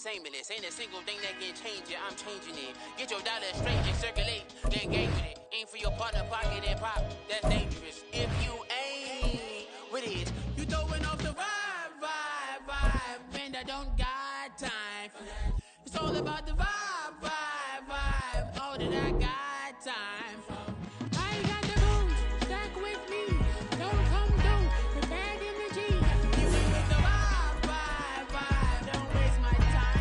Shameless, ain't a single thing that can change it. I'm changing it. Get your dollar straight and circulate, then game with it. Aim for your partner, pocket and pop. That's dangerous. If you ain't with it, you throwing off the vibe. And I don't got time for that. It's all about the vibe. All that I got time for. I got the booze, stack with me. Don't come through with bad energy. You ain't with the vibe. Don't waste my time.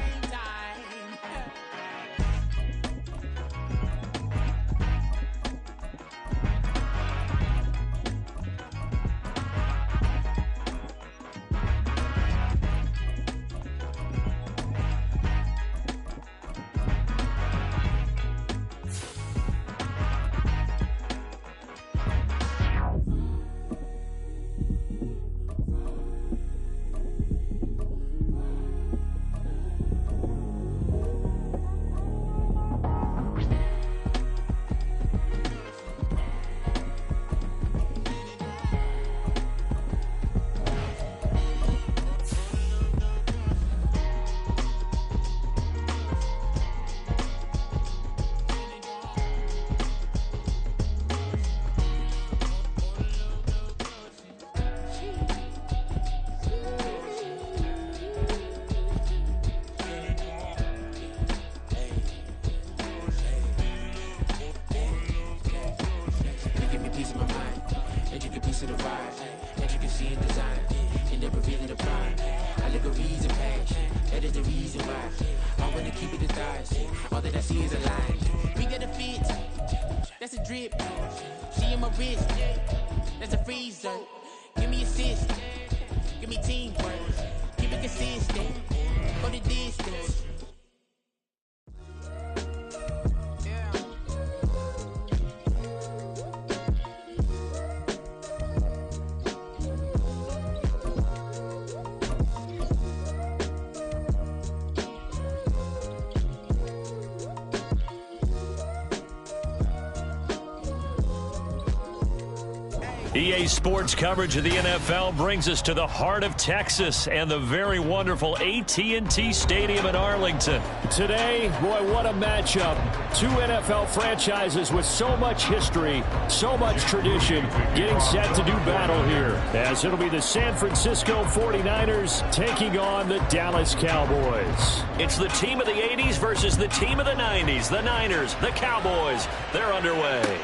EA Sports coverage of the NFL brings us to the heart of Texas and the very wonderful AT&T Stadium in Arlington. Today, boy, what a matchup. Two NFL franchises with so much history, so much tradition, getting set to do battle here, as it'll be the San Francisco 49ers taking on the Dallas Cowboys. It's the team of the 80s versus the team of the 90s. The Niners, the Cowboys, they're underway.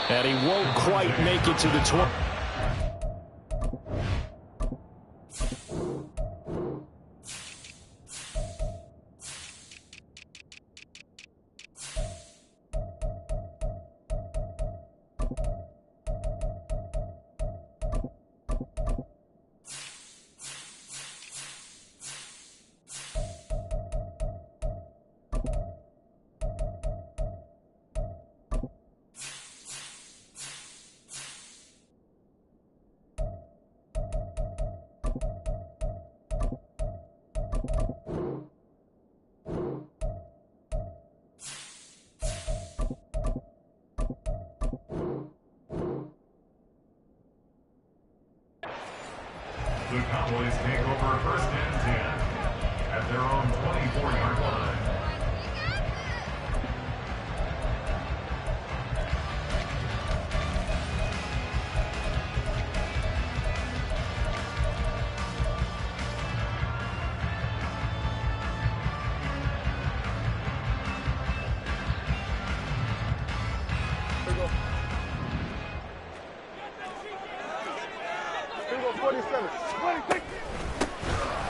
And he won't quite make it to the 20. The Cowboys take over first and 10 at their own 24-yard line.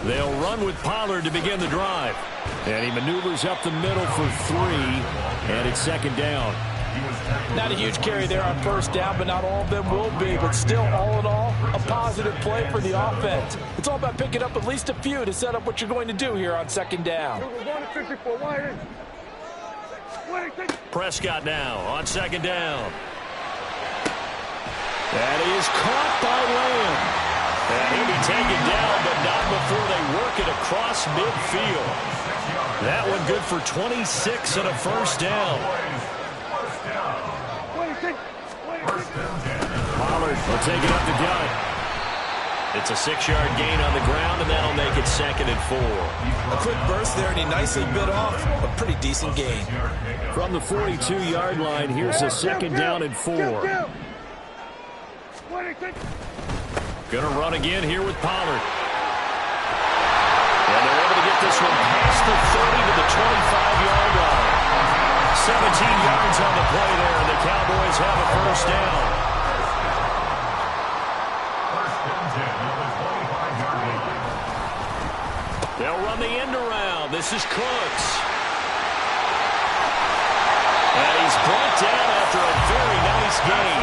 They'll run with Pollard to begin the drive. And he maneuvers up the middle for 3. And it's second down. Not a huge carry there on first down, but not all of them will be. But still, all in all, a positive play for the offense. It's all about picking up at least a few to set up what you're going to do here on second down. Prescott now on second down. That is caught by Lamb. And he'll be taken down, but not before they work it across midfield. That one good for 26 and a first down. Pollard will take it up the gut. It's a 6-yard gain on the ground, and that'll make it 2nd and 4. A quick burst there, and he nicely bit off a pretty decent gain. From the 42-yard line, here's a 2nd down and 4. Going to run again here with Pollard. And they're able to get this one past the 30 to the 25-yard line. 17 yards on the play there, and the Cowboys have a first down. They'll run the end around. This is Cooks. And he's brought down after a very nice gain.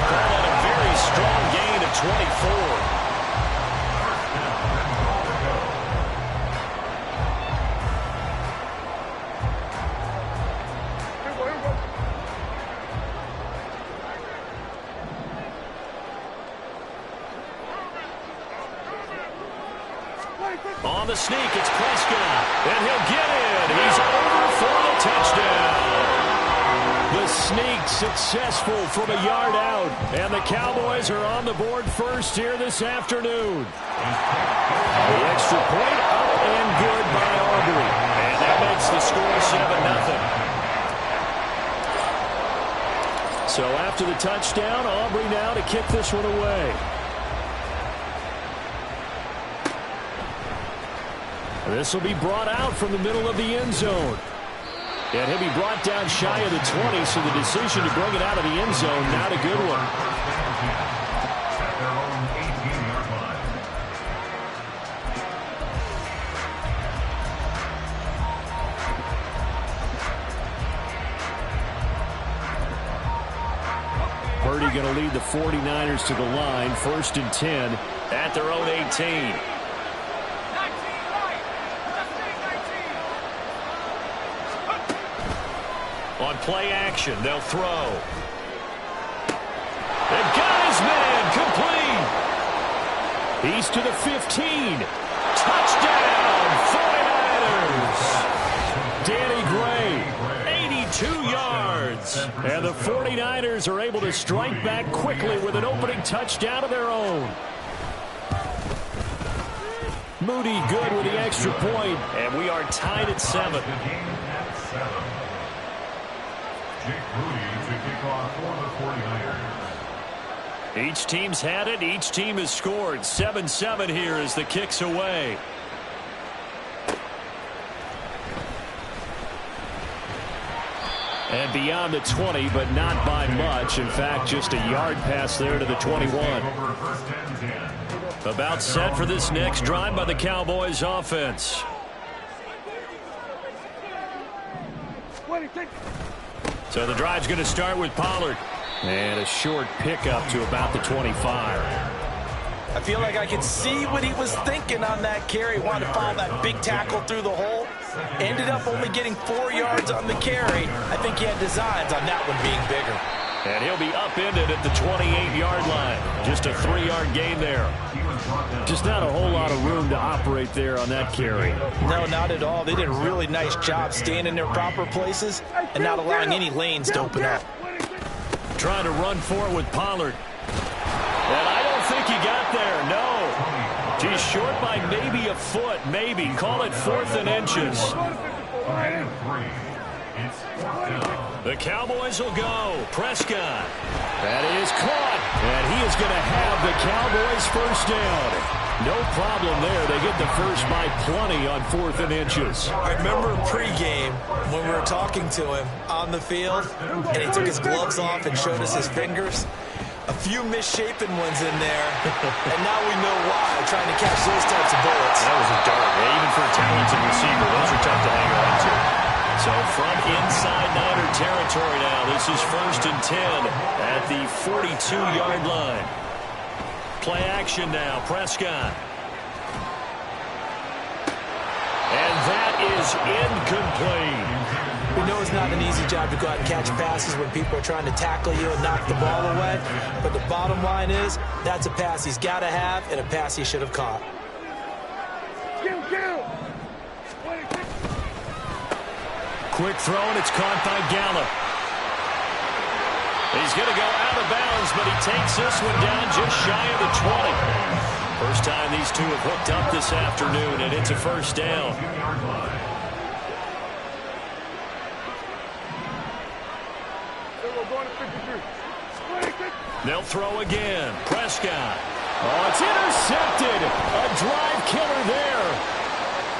Call that a very strong gain of 24. On the sneak, it's Prescott, and he'll get in. He's over for the touchdown. The sneak successful from a yard out, and the Cowboys are on the board first here this afternoon. The extra point up and good by Aubrey, and that makes the score 7-0. So after the touchdown, Aubrey now to kick this one away. This will be brought out from the middle of the end zone. And he'll be brought down shy of the 20, so the decision to bring it out of the end zone, not a good one. Purdy going to lead the 49ers to the line, 1st and 10 at their own 18. On play action, they'll throw. They've got his man complete. He's to the 15. Touchdown, 49ers. Danny Gray, 82 yards. And the 49ers are able to strike back quickly with an opening touchdown of their own. Moody good with the extra point, and we are tied at 7. Each team's had it. Each team has scored. 7-7 here as the kick's away. And beyond the 20, but not by much. In fact, just a yard pass there to the 21. About set for this next drive by the Cowboys offense. So the drive's going to start with Pollard. And a short pickup to about the 25. I feel like I can see what he was thinking on that carry. Wanted to follow that big tackle through the hole. Ended up only getting 4 yards on the carry. I think he had designs on that one being bigger. And he'll be upended at the 28-yard line. Just a 3-yard gain there. Just not a whole lot of room to operate there on that carry. No, not at all. They did a really nice job staying in their proper places and not allowing any lanes to open up. Trying to run for it with Pollard. And I don't think he got there, no. He's short by maybe a foot, maybe. Call it 4th and inches. The Cowboys will go. Prescott. That is caught. And he is going to have the Cowboys first down. No problem there. They get the first by plenty on 4th and inches. I remember pregame when we were talking to him on the field, and he took his gloves off and showed us his fingers. A few misshapen ones in there, and now we know why, trying to catch those types of bullets. That was a dart. Yeah, even for a talented receiver, those are tough to hang on to. So from inside Niner territory now, this is 1st and 10 at the 42-yard line. Play action now, Prescott. And that is incomplete. We know it's not an easy job to go out and catch passes when people are trying to tackle you and knock the ball away. But the bottom line is, that's a pass he's got to have and a pass he should have caught. Quick throw, and it's caught by Gallup. He's going to go out of bounds, but he takes this one down just shy of the 20. First time these two have hooked up this afternoon, and it's a first down. They'll throw again. Prescott. Oh, it's intercepted. A drive killer there.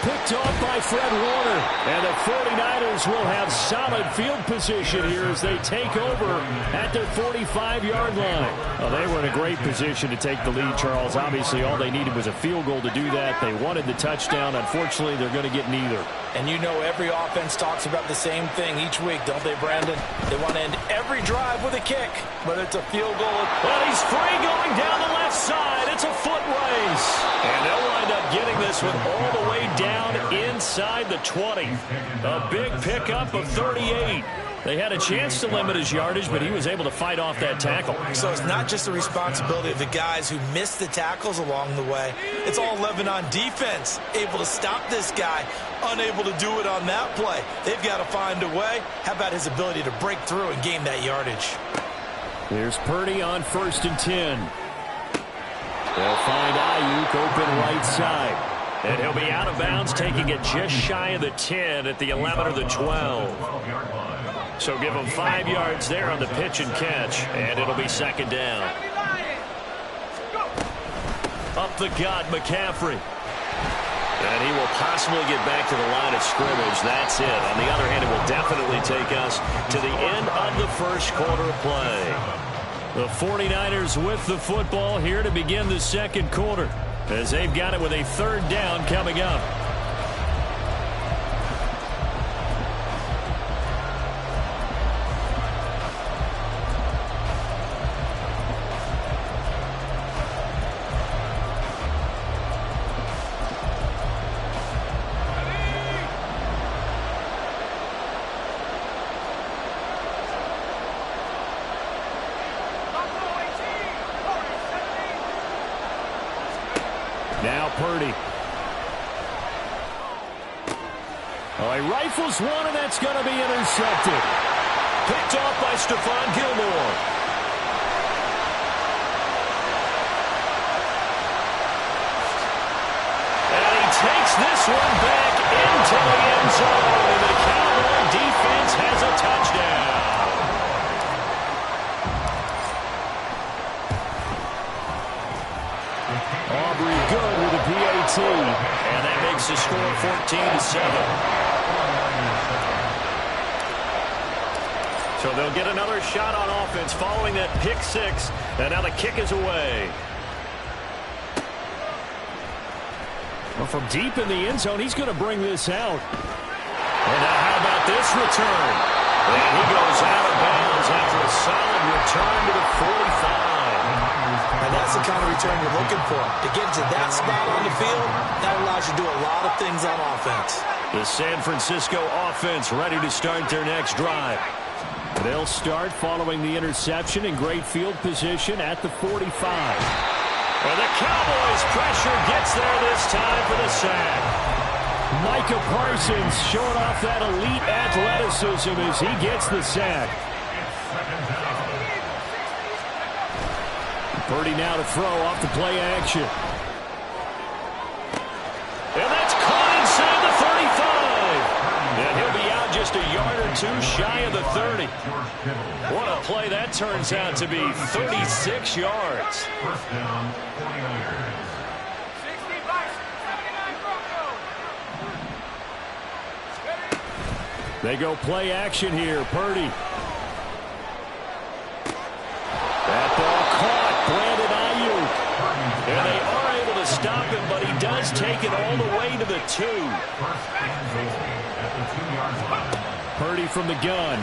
Picked off by Fred Warner. And the 49ers will have solid field position here as they take over at their 45-yard line. Well, they were in a great position to take the lead, Charles. Obviously, all they needed was a field goal to do that. They wanted the touchdown. Unfortunately, they're going to get neither. And you know every offense talks about the same thing each week, don't they, Brandon? They want to end every drive with a kick, whether it's a field goal. Well, he's free going down the left side. It's a foot race. And they'll wind up getting this one all the way down inside the 20. A big pickup of 38. They had a chance to limit his yardage, but he was able to fight off that tackle. So it's not just the responsibility of the guys who missed the tackles along the way. It's all Lebanon defense, able to stop this guy, unable to do it on that play. They've got to find a way. How about his ability to break through and gain that yardage? Here's Purdy on 1st and 10. They'll find Ayuk open right side. And he'll be out of bounds, taking it just shy of the 10 at the 11 or the 12. So give him 5 yards there on the pitch and catch, and it'll be 2nd down. Up the gut, McCaffrey. And he will possibly get back to the line of scrimmage. That's it. On the other hand, it will definitely take us to the end of the first quarter of play. The 49ers with the football here to begin the second quarter, as they've got it with a 3rd down coming up. Now Purdy. Oh, he rifles one, and that's going to be intercepted. Picked off by Stephon Gilmore. And he takes this one back into the end zone. And the Cowboy defense has a touchdown. Aubrey good with a PAT. And that makes the score 14-7. So they'll get another shot on offense following that pick six. And now the kick is away. Well, from deep in the end zone, he's going to bring this out. And now how about this return? And he goes out of bounds after a solid return to the 45. And that's the kind of return you're looking for. To get to that spot on the field, that allows you to do a lot of things on offense. The San Francisco offense ready to start their next drive. They'll start following the interception in great field position at the 45. And the Cowboys' pressure gets there this time for the sack. Micah Parsons showing off that elite athleticism as he gets the sack. Purdy now to throw off the play action. And that's caught inside the 35. And he'll be out just a yard or two shy of the 30. What a play that turns out to be, 36 yards. First down, 49ers. They go play action here. Purdy. That ball caught. Brandon Ayuk. And they are able to stop him, but he does take it all the way to the 2. First and goal at the 2-yard line. Purdy from the gun.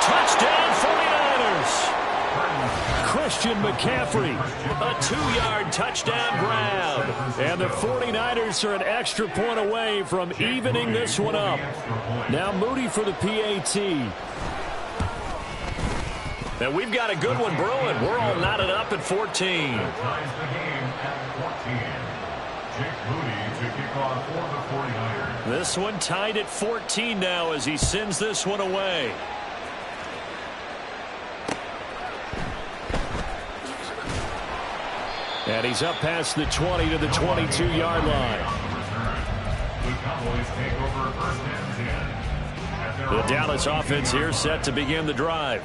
Touchdown 49ers. Christian McCaffrey. A 2-yard touchdown grab. And the 49ers are an extra point away from evening this one up. Now Moody for the PAT. And we've got a good one brewing. We're all knotted up at 14. Ties the game at 14. Jake Moody to kick off for the 49ers. This one tied at 14 now as he sends this one away. And he's up past the 20 to the 22-yard line. The Cowboys take over first and 10. The Dallas offense here set to begin the drive.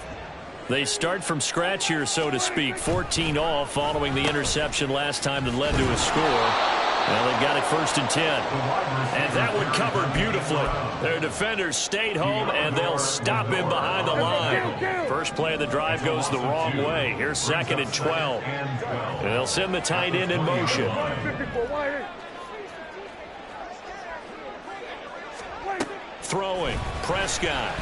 They start from scratch here, so to speak. 14 all following the interception last time that led to a score. Well, they've got it first and 10. And that one covered beautifully. Their defenders stayed home, and they'll stop him behind the line. First play of the drive goes the wrong way. Here's second and 12. And they'll send the tight end in motion. Throwing. Prescott.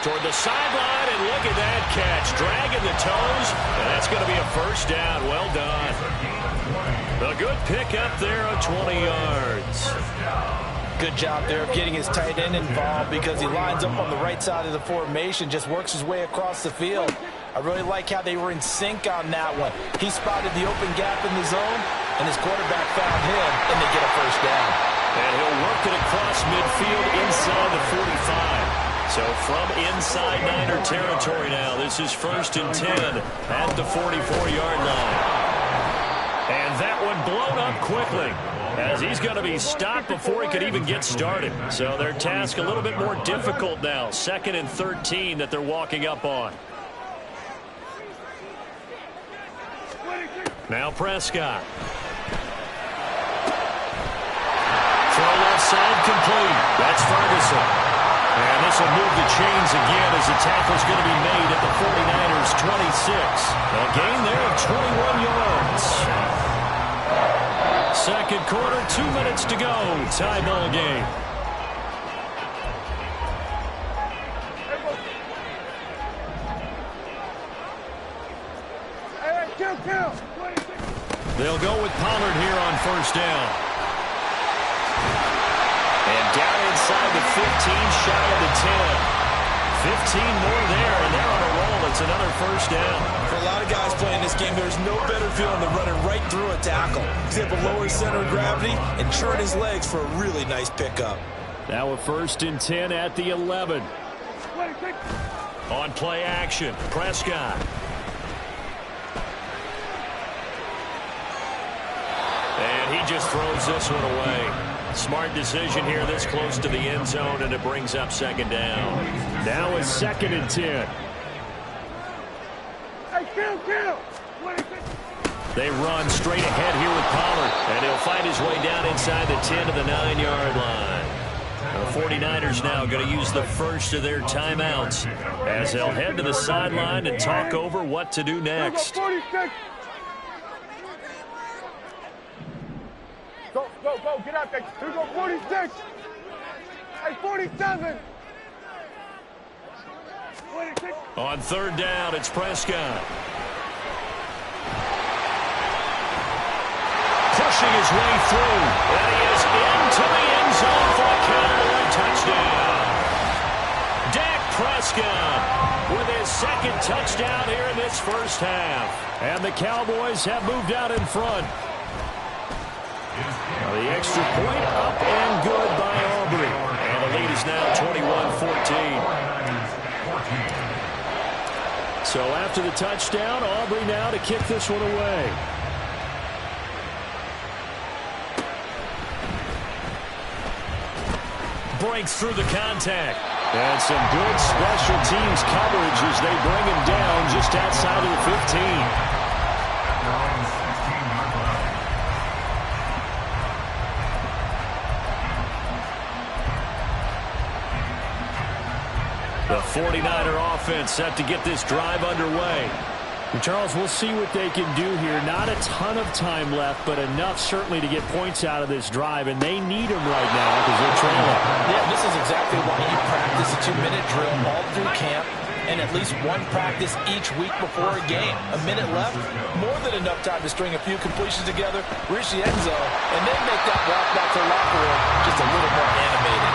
Toward the sideline, and look at that catch. Dragging the toes, and that's going to be a first down. Well done. A good pickup there of 20 yards. Good job there of getting his tight end involved because he lines up on the right side of the formation, just works his way across the field. I really like how they were in sync on that one. He spotted the open gap in the zone, and his quarterback found him, and they get a first down. And he'll work it across midfield inside the 45. So from inside Niner territory now, this is first and 10 at the 44-yard line. And that one blown up quickly as he's going to be stopped before he could even get started. So their task a little bit more difficult now. Second and 13 that they're walking up on. Now Prescott. Throw left side complete. That's Ferguson. And this will move the chains again as the tackle's going to be made at the 49ers' 26. A gain there of 21 yards. Second quarter, 2 minutes to go. Tie ball game. They'll go with Pollard here on first down. And down inside the 15, shy of the 10. 15 more there, and they're on a roll. It's another first down. For a lot of guys playing this game, there's no better feeling than running right through a tackle. He's able to lower his center of gravity and churn his legs for a really nice pickup. Now a first and 10 at the 11. On play action, Prescott. And he just throws this one away. Smart decision here this close to the end zone, and it brings up second down. Now it's second and 10. They run straight ahead here with Pollard, and he'll find his way down inside the 10 to the 9-yard line. The 49ers now going to use the first of their timeouts as they'll head to the sideline and talk over what to do next. Go, get out there. Here we go, 46. Hey, 47. 26. On third down, it's Prescott. Pushing his way through. And he is into the end zone for a Cowboy touchdown. Dak Prescott with his second touchdown here in this first half. And the Cowboys have moved out in front. The extra point up and good by Aubrey. And the lead is now 21-14. So after the touchdown, Aubrey now to kick this one away. Breaks through the contact. And some good special teams coverage as they bring him down just outside of the 15. The 49er offense set to get this drive underway. And Charles, we'll see what they can do here. Not a ton of time left, but enough certainly to get points out of this drive, and they need them right now because they're trailing. Yeah, this is exactly why you practice a 2-minute drill all through camp and at least one practice each week before a game. A minute left, more than enough time to string a few completions together, reach the end zone, and then make that walk back to the locker room just a little more animated.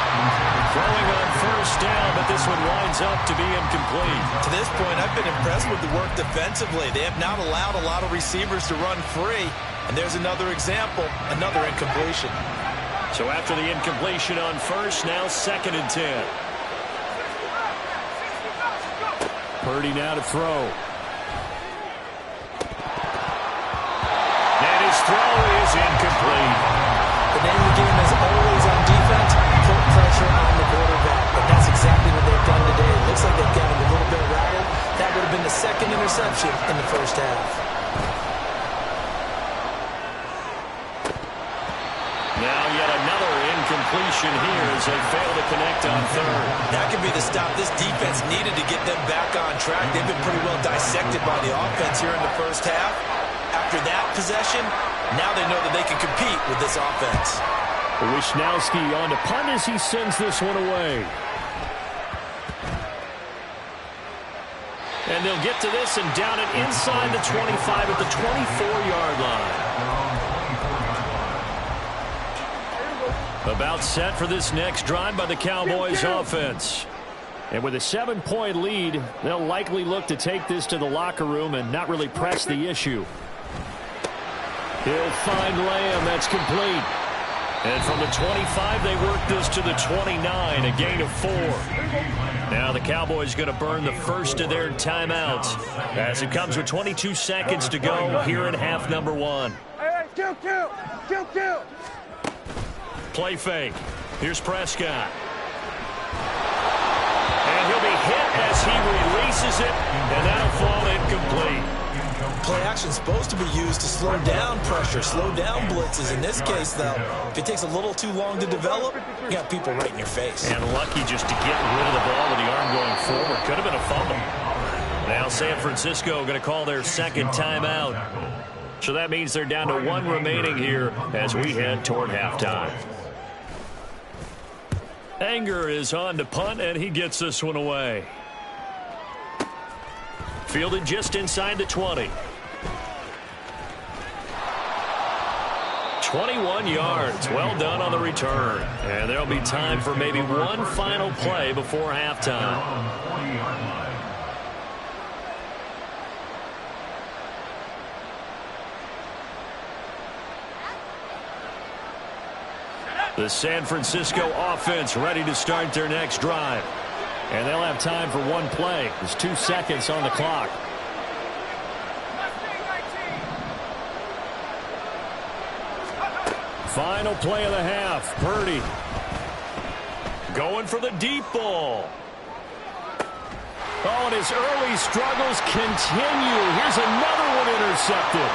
Throwing on first down, but this one winds up to be incomplete. To this point, I've been impressed with the work defensively. They have not allowed a lot of receivers to run free, and there's another example, another incompletion. So after the incompletion on first, now second and 10. Purdy now to throw. looks like they've gotten a little bit rattled. That would have been the second interception in the first half. Now yet another incompletion here as they fail to connect on third. That could be the stop this defense needed to get them back on track. They've been pretty well dissected by the offense here in the first half. After that possession, now they know that they can compete with this offense. Wisnowski on to punt as he sends this one away. And they'll get to this and down it inside the 25 at the 24-yard line. About set for this next drive by the Cowboys offense. And with a 7-point lead, they'll likely look to take this to the locker room and not really press the issue. He'll find Lamb. That's complete. And from the 25, they work this to the 29, a gain of 4. Now the Cowboys going to burn the first of their timeouts as it comes with 22 seconds to go here in half number 1. Hey, kill. Play fake. Here's Prescott. And he'll be hit as he releases it, and that'll fall incomplete. Play action is supposed to be used to slow down pressure, slow down blitzes. In this case, though, if it takes a little too long to develop, you got people right in your face. And lucky just to get rid of the ball with the arm going forward. Could have been a fumble. Now San Francisco going to call their second timeout. So that means they're down to 1 remaining here as we head toward halftime. Anger is on to punt, and he gets this one away. Fielded just inside the 20. 21 yards. Well done on the return. And there'll be time for maybe one final play before halftime. The San Francisco offense ready to start their next drive. And they'll have time for one play. There's 2 seconds on the clock. Final play of the half. Purdy going for the deep ball. Oh, and his early struggles continue. Here's another one intercepted.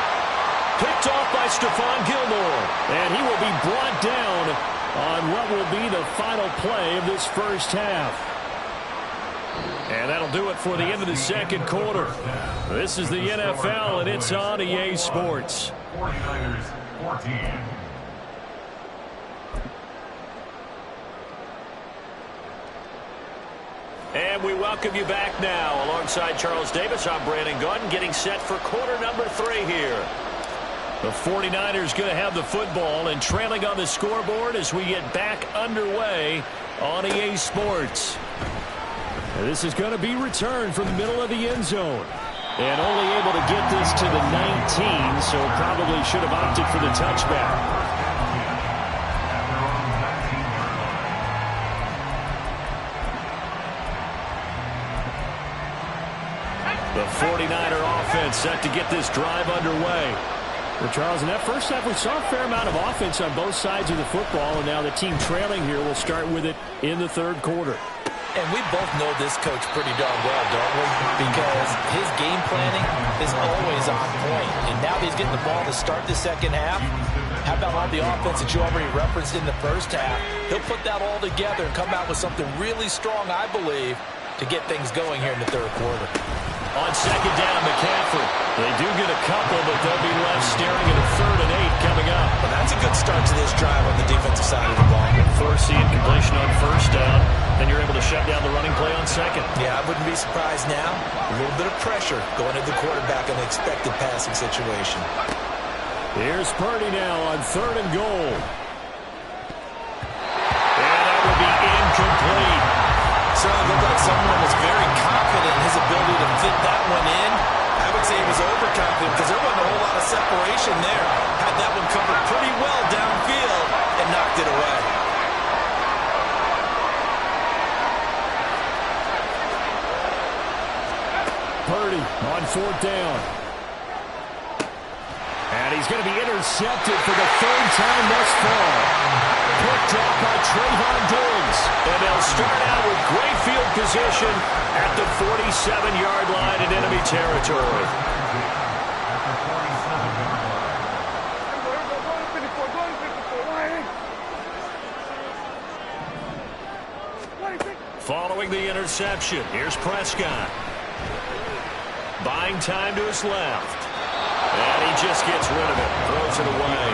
Picked off by Stephon Gilmore. And he will be brought down on what will be the final play of this first half. And that'll do it for the end of the second quarter. This is the NFL, and it's on EA Sports. 49ers 14. And we welcome you back now. Alongside Charles Davis, I'm Brandon Gaudin, getting set for quarter number 3 here. The 49ers going to have the football and trailing on the scoreboard as we get back underway on EA Sports. And this is going to be returned from the middle of the end zone. And only able to get this to the 19, so probably should have opted for the touchback. The 49er offense set to get this drive underway. Well, Charles, in that first half, we saw a fair amount of offense on both sides of the football, and now the team trailing here will start with it in the third quarter. And we both know this coach pretty darn well, don't we? Because his game planning is always on point. And now he's getting the ball to start the second half. How about all the offense that you already referenced in the first half? He'll put that all together and come out with something really strong, I believe, to get things going here in the third quarter. On second down, McCaffrey. They do get a couple, but they'll be left staring at a 3rd and 8 coming up. Well, that's a good start to this drive on the defensive side of the ball. Force the incompletion on first down, then you're able to shut down the running play on second. Yeah, I wouldn't be surprised now. A little bit of pressure going to the quarterback in an expected passing situation. Here's Purdy now on 3rd and goal. And that will be incomplete. Certainly looked like someone was very confident in his ability to fit that one in. I would say he was overconfident because there wasn't a whole lot of separation there. Had that one covered pretty well downfield and knocked it away. Purdy on 4th down. And he's going to be intercepted for the 3rd time thus far. picked off by Trayvon Diggs. And they'll start out with great field position at the 47-yard line in enemy territory. Following the interception, here's Prescott. Buying time to his left. And he just gets rid of it. Throws it away.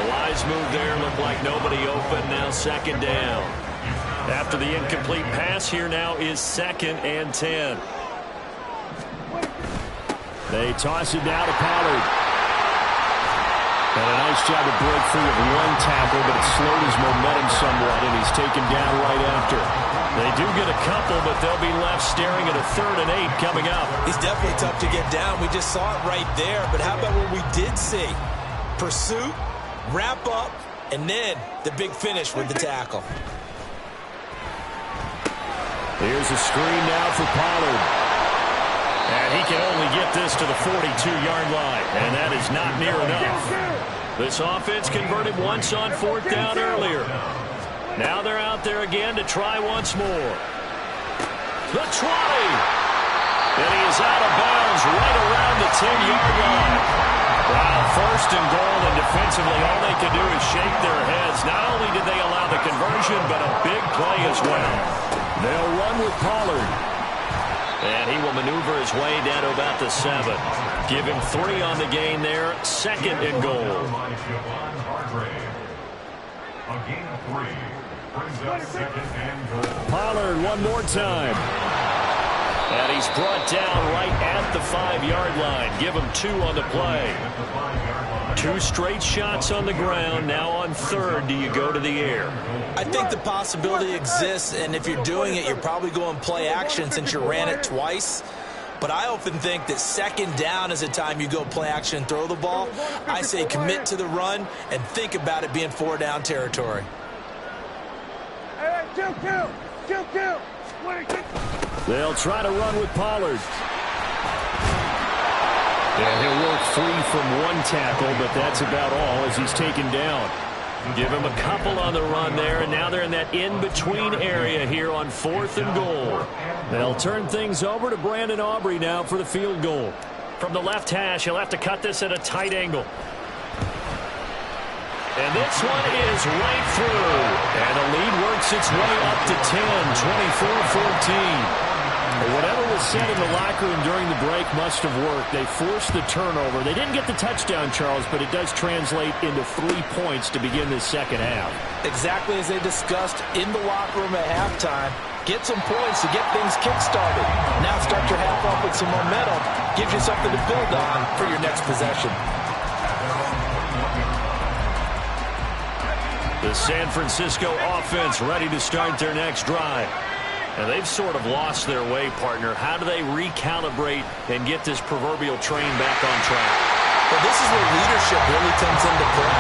The wise move there. Looked like nobody open. Now second down. After the incomplete pass, here now is 2nd and 10. They toss it down to Pollard. And a nice job to break free of one tackle, but it slowed his momentum somewhat, and he's taken down right after. They do get a couple, but they'll be left staring at a 3rd and 8 coming up. He's definitely tough to get down. We just saw it right there. But how about what we did see? Pursuit, wrap up, and then the big finish with the tackle. Here's a screen now for Pollard. And he can only get this to the 42-yard line. And that is not near enough. This offense converted once on 4th down earlier. Now they're out there again to try once more. The 20. And he is out of bounds right around the 10-yard line. Wow, 1st and goal, and defensively all they can do is shake their heads. Not only did they allow the conversion, but a big play as well. They'll run with Pollard. And he will maneuver his way down to about the 7. Give him 3 on the gain there. 2nd and goal. A gain of 3 brings up 2nd and goal. Pollard one more time. And he's brought down right at the 5-yard line. Give him 2 on the play. 2 straight shots on the ground. Now on 3rd, do you go to the air? I think the possibility exists, and if you're doing it, you're probably going play action since you ran it twice. But I often think that 2nd down is the time you go play action and throw the ball. I say commit to the run and think about it being 4-down territory. Hey, kill. They'll try to run with Pollard. And he'll work free from one tackle, but that's about all as he's taken down. Give him a couple on the run there, and now they're in that in-between area here on 4th and goal. They'll turn things over to Brandon Aubrey now for the field goal. From the left hash, he'll have to cut this at a tight angle. And this one is right through. And the lead works its way up to 10, 24-14. Whatever was said in the locker room during the break must have worked. They forced the turnover. They didn't get the touchdown, Charles, but it does translate into 3 points to begin the second half. Exactly as they discussed in the locker room at halftime. Get some points to get things kick-started. Now start your half off with some momentum. Gives you something to build on for your next possession. The San Francisco offense ready to start their next drive. And they've sort of lost their way, partner. How do they recalibrate and get this proverbial train back on track? Well, this is where leadership really comes into play.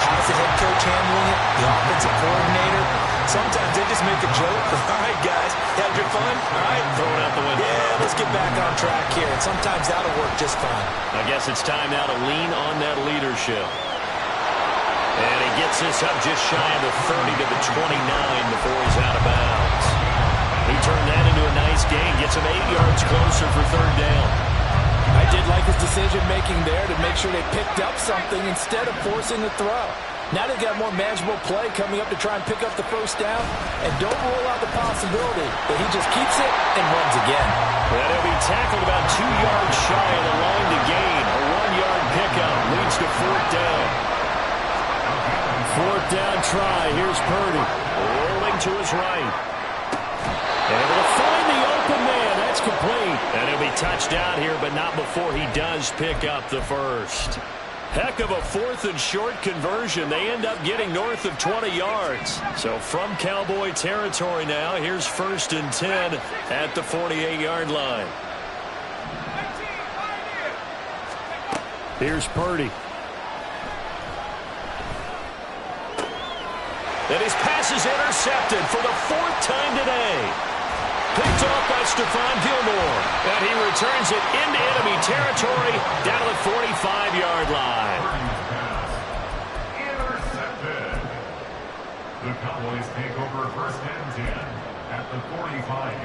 How's the head coach handling it? The offensive coordinator? Sometimes they just make a joke. All right, guys, had your fun? All right. Throw it out the window. Yeah, let's get back on track here. And sometimes that'll work just fine. I guess it's time now to lean on that leadership. And he gets this up just shy of the 30 to the 29 before he's out of bounds. He turned that into a nice gain. Gets him 8 yards closer for 3rd down. I did like his decision-making there to make sure they picked up something instead of forcing the throw. Now they've got more manageable play coming up to try and pick up the 1st down. And don't rule out the possibility that he just keeps it and runs again. And he'll be tackled about 2 yards shy of the line to gain. A 1-yard pickup leads to 4th down. 4th down try. Here's Purdy. Rolling to his right. And able to find the open man. That's complete. And he'll be touched down here, but not before he does pick up the 1st. Heck of a 4th and short conversion. They end up getting north of 20 yards. So from Cowboy territory now, here's 1st and 10 at the 48-yard line. Here's Purdy. And his pass is intercepted for the 4th time today. Picked off by Stephon Gilmore. And he returns it into enemy territory down to the 45-yard line. Intercepted. The over first and 10 at the 45.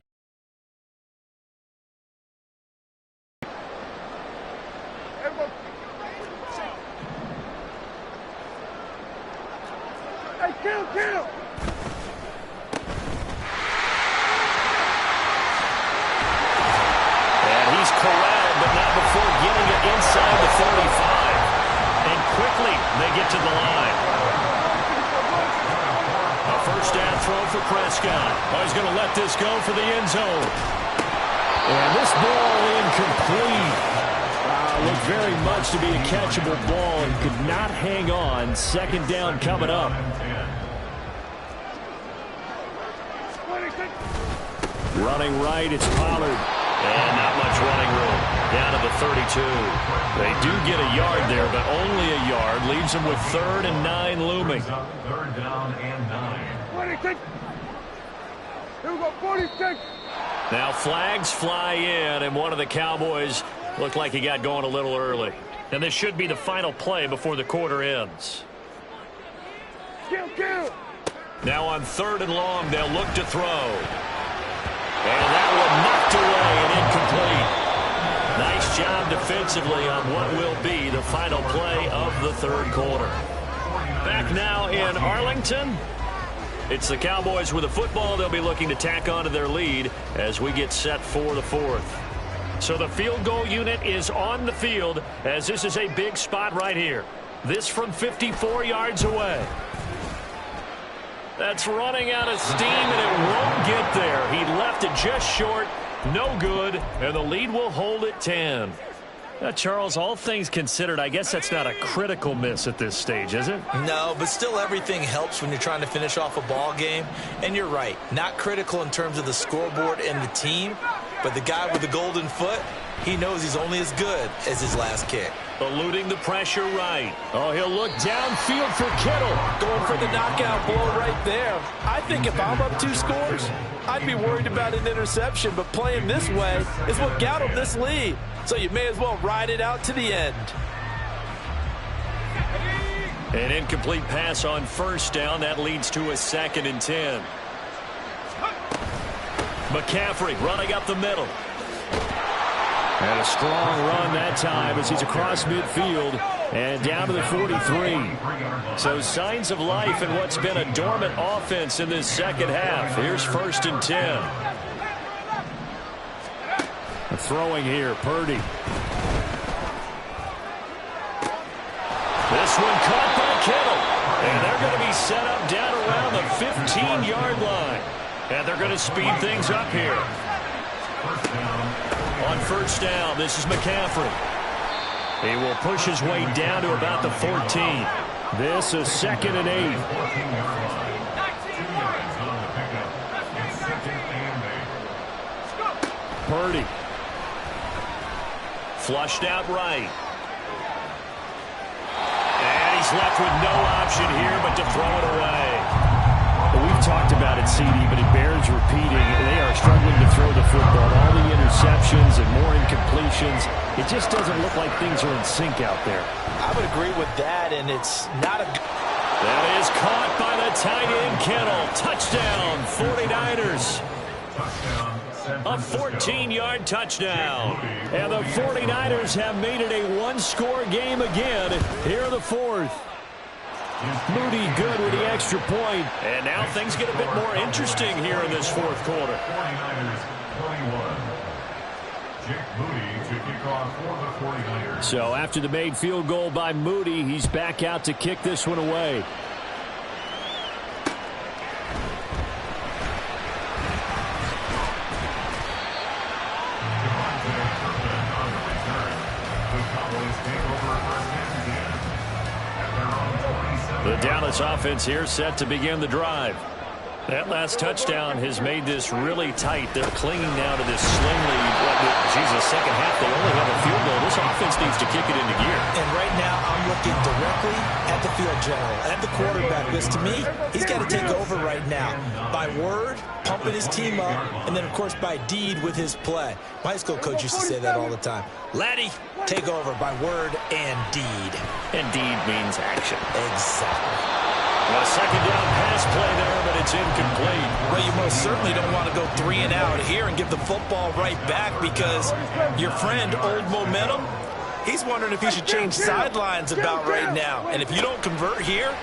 Hey, kill! Corralled, but not before getting it inside the 45. And quickly, they get to the line. A first down throw for Prescott. Oh, he's going to let this go for the end zone. And this ball incomplete. Looked very much to be a catchable ball and could not hang on. Second down coming up. Running right, it's Pollard. And not much running room. Down to the 32. They do get a yard there, but only a yard. Leaves them with 3rd and 9 looming. 3rd down and 9. 26. Here we go, 46. Now flags fly in, and one of the Cowboys looked like he got going a little early. And this should be the final play before the quarter ends. Kill. Now on 3rd and long, they'll look to throw. And that one knocked away and incomplete. Nice job defensively on what will be the final play of the 3rd quarter. Back now in Arlington. It's the Cowboys with the football. They'll be looking to tack onto their lead as we get set for the 4th. So the field goal unit is on the field as this is a big spot right here. This from 54 yards away. That's running out of steam, and it won't get there. He left it just short. No good, and the lead will hold at 10. Charles, all things considered, I guess that's not a critical miss at this stage, is it? No, but still everything helps when you're trying to finish off a ball game. And you're right, not critical in terms of the scoreboard and the team, but the guy with the golden foot, he knows he's only as good as his last kick. Eluding the pressure right. Oh, he'll look downfield for Kittle. Going for the knockout blow right there. I think if I'm up 2 scores, I'd be worried about an interception, but playing this way is what got him this lead. So you may as well ride it out to the end. An incomplete pass on 1st down. That leads to a 2nd and 10. McCaffrey running up the middle. And a strong run that time as he's across midfield and down to the 43. So signs of life in what's been a dormant offense in this second half. Here's 1st and 10. Throwing here, Purdy. This one caught by Kittle. And they're going to be set up down around the 15-yard line. And they're going to speed things up here. On 1st down, this is McCaffrey. He will push his way down to about the 14. This is 2nd and 8. Purdy. Flushed out right. And he's left with no option here but to throw it away. We've talked about it, CD, but it bears repeating. They are struggling to throw the football. All the interceptions and more incompletions. It just doesn't look like things are in sync out there. I would agree with that, and it's not a... That is caught by the tight end, Kittle. Touchdown, 49ers. A 14-yard touchdown. And the 49ers have made it a one-score game again here in the 4th. Moody good with the extra point. And now things get a bit more interesting here in this 4th quarter. 49ers 21. Jake Moody to kick off for the 49ers. So after the made field goal by Moody, he's back out to kick this one away. The Dallas offense here set to begin the drive. That last touchdown has made this really tight. They're clinging now to this slim lead. Second half, they only have a field goal. This offense needs to kick it into gear. And right now, I'm looking directly at the field general, at the quarterback, because to me, he's got to take over right now. By word, pumping his team up, and then, of course, by deed with his play. My high school coach used to say that all the time. Laddie, take over by word and deed. And deed means action. Exactly. A second down pass play there, but it's incomplete. Well, you most certainly don't want to go 3 and out here and give the football right back because your friend, Old Momentum, he's wondering if he should change sidelines about right now. And if you don't convert here,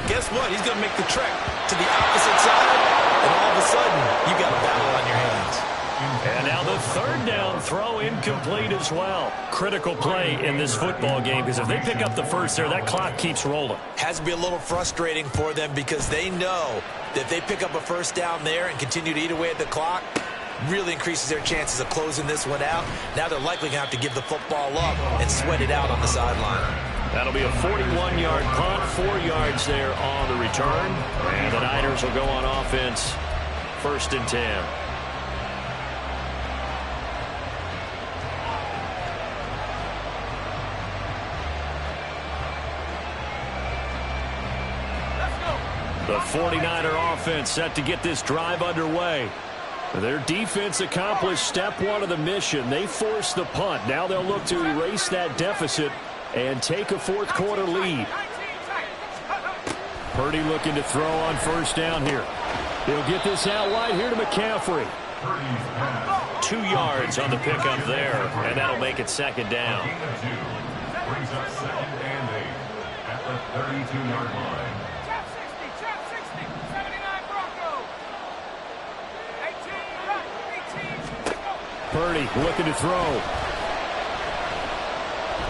guess what? He's going to make the trek to the opposite side, and all of a sudden, you got a battle on your hands. And now the third down throw incomplete as well. Critical play in this football game because if they pick up the first there, that clock keeps rolling. Has to be a little frustrating for them because they know that if they pick up a first down there and continue to eat away at the clock, really increases their chances of closing this one out. Now they're likely going to have to give the football up and sweat it out on the sideline. That'll be a 41-yard punt, 4 yards there on the return. And the Niners will go on offense, 1st and 10. The 49er offense set to get this drive underway. Their defense accomplished step 1 of the mission. They forced the punt. Now they'll look to erase that deficit and take a 4th quarter lead. Purdy looking to throw on 1st down here. He'll get this out wide here to McCaffrey. 2 yards on the pickup there, and that'll make it 2nd down. Brings up 2nd and 8 at the 32-yard line. Purdy looking to throw.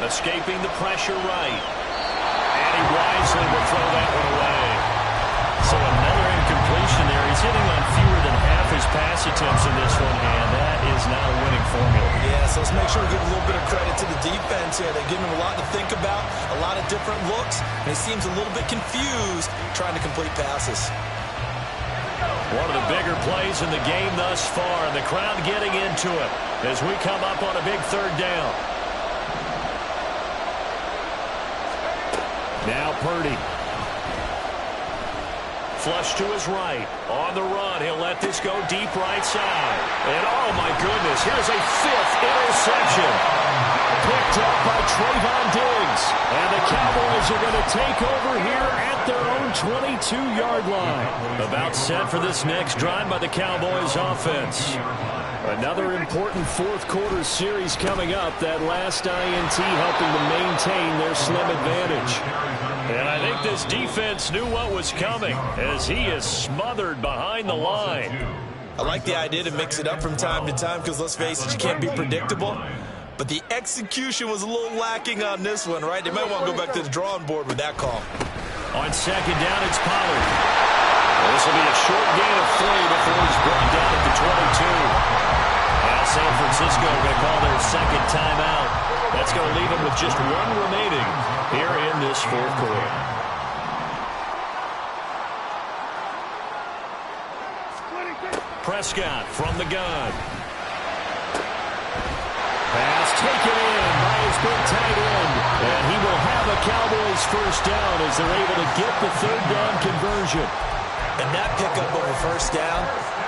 Escaping the pressure right. And he wisely will throw that one away. So another incompletion there. He's hitting on fewer than half his pass attempts in this one, and that is not a winning formula. Yeah, so let's make sure we give a little bit of credit to the defense here. They're giving him a lot to think about, a lot of different looks, and he seems a little bit confused trying to complete passes. One of the bigger plays in the game thus far, and the crowd getting into it as we come up on a big 3rd down. Now Purdy. Flush to his right. On the run, he'll let this go deep right side. And oh my goodness, here's a 5th interception. Picked up by Trayvon Diggs. And the Cowboys are going to take over here at their own 22-yard line. About set for this next drive by the Cowboys offense. Another important 4th quarter series coming up. That last INT helping to maintain their slim advantage. And I think this defense knew what was coming as he is smothered behind the line. I like the idea to mix it up from time to time because, let's face it, you can't be predictable. But the execution was a little lacking on this one, right? They might want to go back to the drawing board with that call. On 2nd down, it's Pollard. This will be a short gain of 3 before he's brought down at the 22. Now San Francisco going to call their 2nd timeout. That's going to leave them with just 1 remaining here in this 4th quarter. Prescott from the gun. Pass taken in by his big tight end. And he will have a Cowboys 1st down as they're able to get the 3rd down conversion. And that pickup over 1st down,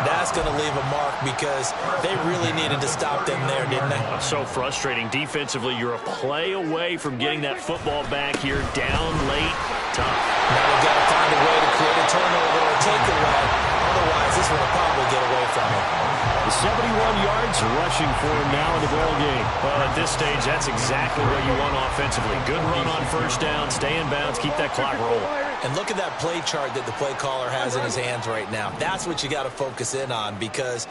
that's going to leave a mark because they really needed to stop them there, didn't they? So frustrating. Defensively, you're a play away from getting that football back here down late. Tough. Now we've got to find a way to create a turnover or take it away. Otherwise, this one will probably get away from him. The 71 yards rushing for him now in the ball game. Well, at this stage, that's exactly what you want offensively. Good run on 1st down, stay in bounds, keep that clock rolling. And look at that play chart that the play caller has in his hands right now. That's what you got to focus in on because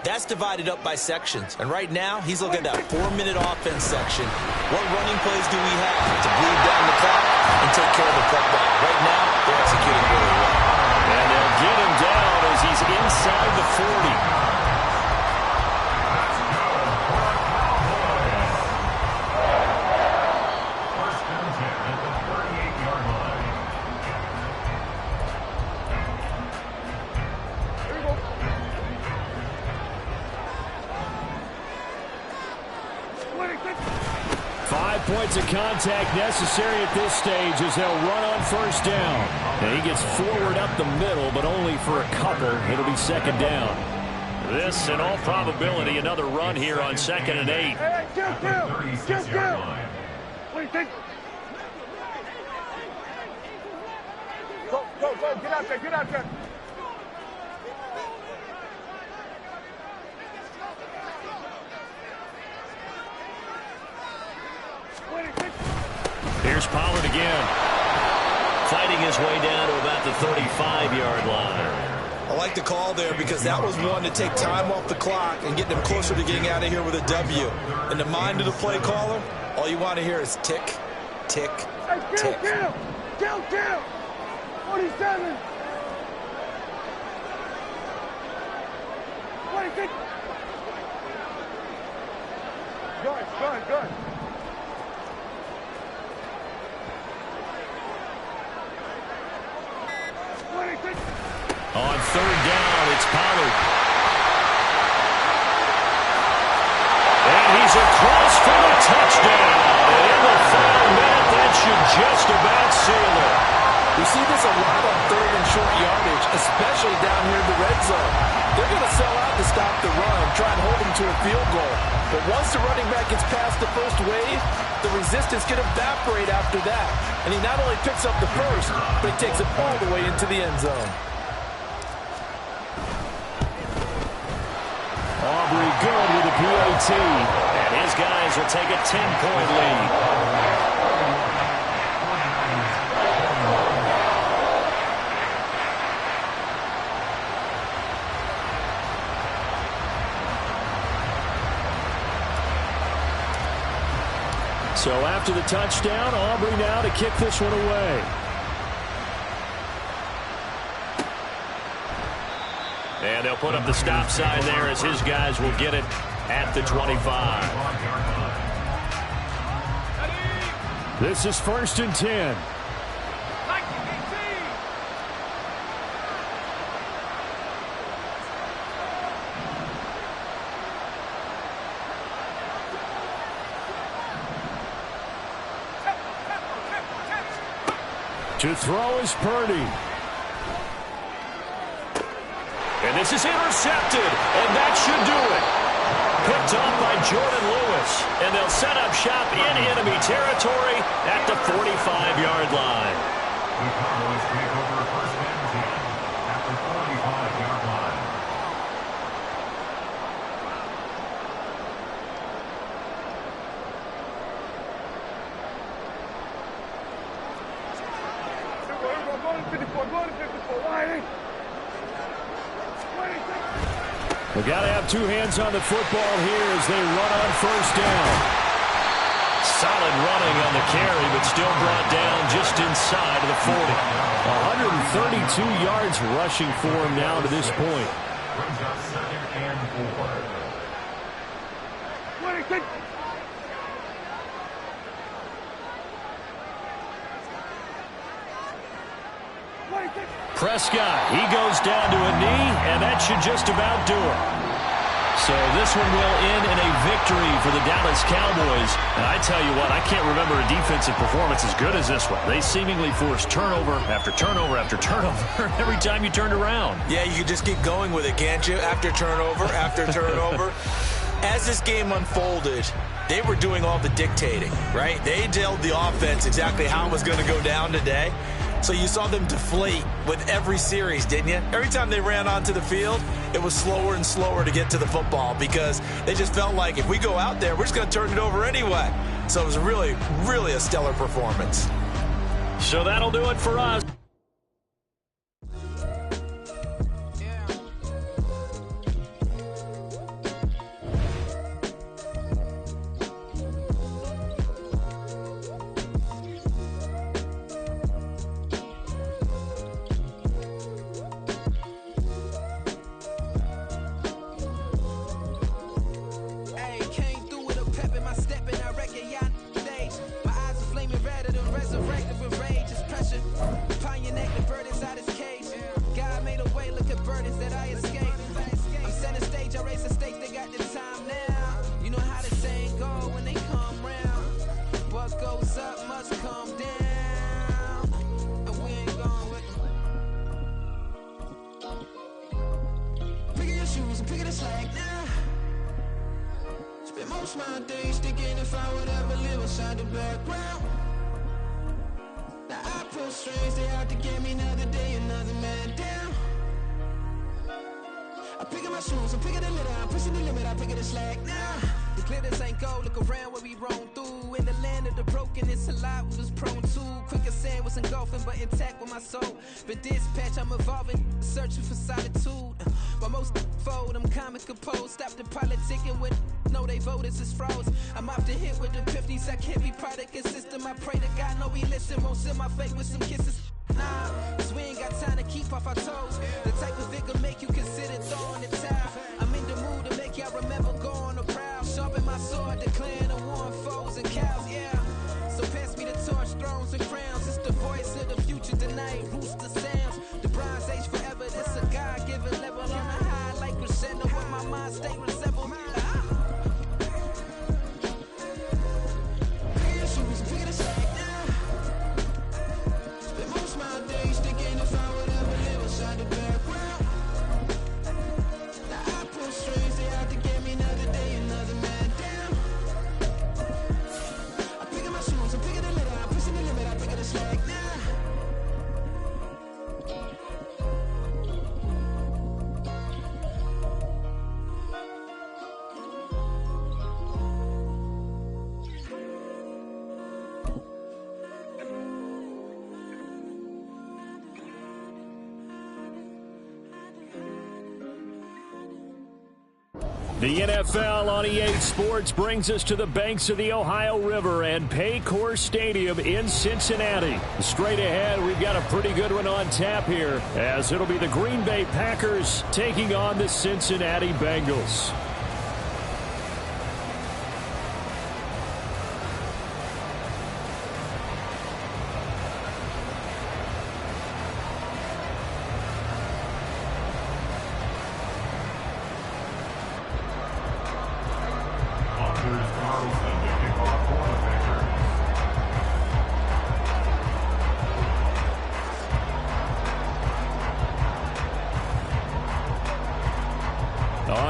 that's divided up by sections. And right now, he's looking at that 4-minute offense section. What running plays do we have to bleed down the clock and take care of the football? Right now, they're executing really well. And they'll get him down as he's inside the 40. Points of contact necessary at this stage as they'll run on 1st down. And he gets forward up the middle, but only for a couple. It'll be 2nd down. This, in all probability, another run here on 2nd and 8. Hey, chill. What do you think? Go. Go, get out there, get out there. Here's Pollard again. Fighting his way down to about the 35-yard line. I like the call there because that was one to take time off the clock and get them closer to getting out of here with a W. In the mind of the play caller, all you want to hear is tick, tick, tick. Kill! 47! 26! Good. On third down, it's Pollard. And he's across for the touchdown. And in the final minute, that should just about seal it. We see this a lot on third and short yardage, especially down here in the red zone. They're going to sell out to stop the run, try and hold them to a field goal. But once the running back gets past the first wave, the resistance can evaporate after that. And he not only picks up the first, but he takes it all the way into the end zone. Aubrey good with a PAT. And his guys will take a 10-point lead. So after the touchdown, Aubrey now to kick this one away. And they'll put up the stop sign there as his guys will get it at the 25. This is 1st and 10. To throw is Purdy. And this is intercepted, and that should do it. Picked off by Jordan Lewis, and they'll set up shop in enemy territory at the 45-yard line. The Cowboys take over 1st and 10 at the 45-yard line. We got to have two hands on the football here as they run on 1st down. Solid running on the carry, but still brought down just inside of the 40. 132 yards rushing for him now to this point. Brings up 2nd and 4. 26! Prescott, he goes down to a knee, and that should just about do it. So this one will end in a victory for the Dallas Cowboys. And I tell you what, I can't remember a defensive performance as good as this one. They seemingly forced turnover after turnover after turnover every time you turned around. Yeah, you can just keep going with it, can't you? After turnover, after turnover. As this game unfolded, they were doing all the dictating, right? They told the offense exactly how it was going to go down today. So you saw them deflate with every series, didn't you? Every time they ran onto the field, it was slower and slower to get to the football because they just felt like if we go out there, we're just going to turn it over anyway. So it was really, really a stellar performance. So that'll do it for us. My days thinking if I would ever live inside the background. Now I put pull strings, they out to get me another day, another man down. I'm picking my shoes, I'm picking the litter, I'm pushing the limit, I'm picking the slack now. The glitters ain't gold, look around where we roam through. In the land of the broken, it's a lot we was prone to. Quicker sand was engulfing, but intact with my soul. But dispatch, I'm evolving, searching for solitude. While most fold, I'm comic composed. Stop the politicking with no, they voters is froze. I'm off the hit with the 50s, I can't be product of system. I pray to God, no, he listen, won't send my fate with some kisses. Nah, cause we ain't got time to keep off our toes. The type of vigor make you consider throwing the towel. I'm in the mood to make y'all remember going to proud. Sharpen my sword, declaring the war on foes and cows, yeah. So pass me the torch, thrones and crowns. It's the voice of the future tonight, rooster sounds. The Bronze Age forever, this a God-given level. On a high like crescendo, where my mind state resemble. The NFL on EA Sports brings us to the banks of the Ohio River and Paycor Stadium in Cincinnati. Straight ahead, we've got a pretty good one on tap here, as it'll be the Green Bay Packers taking on the Cincinnati Bengals.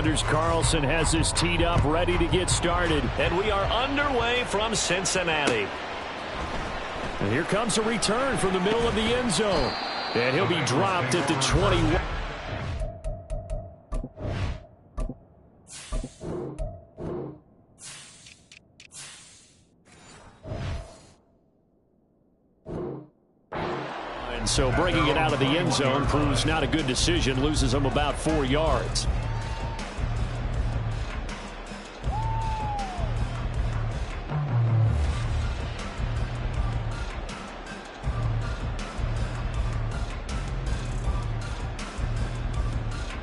Anders Carlson has this teed up, ready to get started. And we are underway from Cincinnati. And here comes a return from the middle of the end zone. And he'll be dropped at the 21. And so bringing it out of the end zone proves not a good decision. Loses him about 4 yards.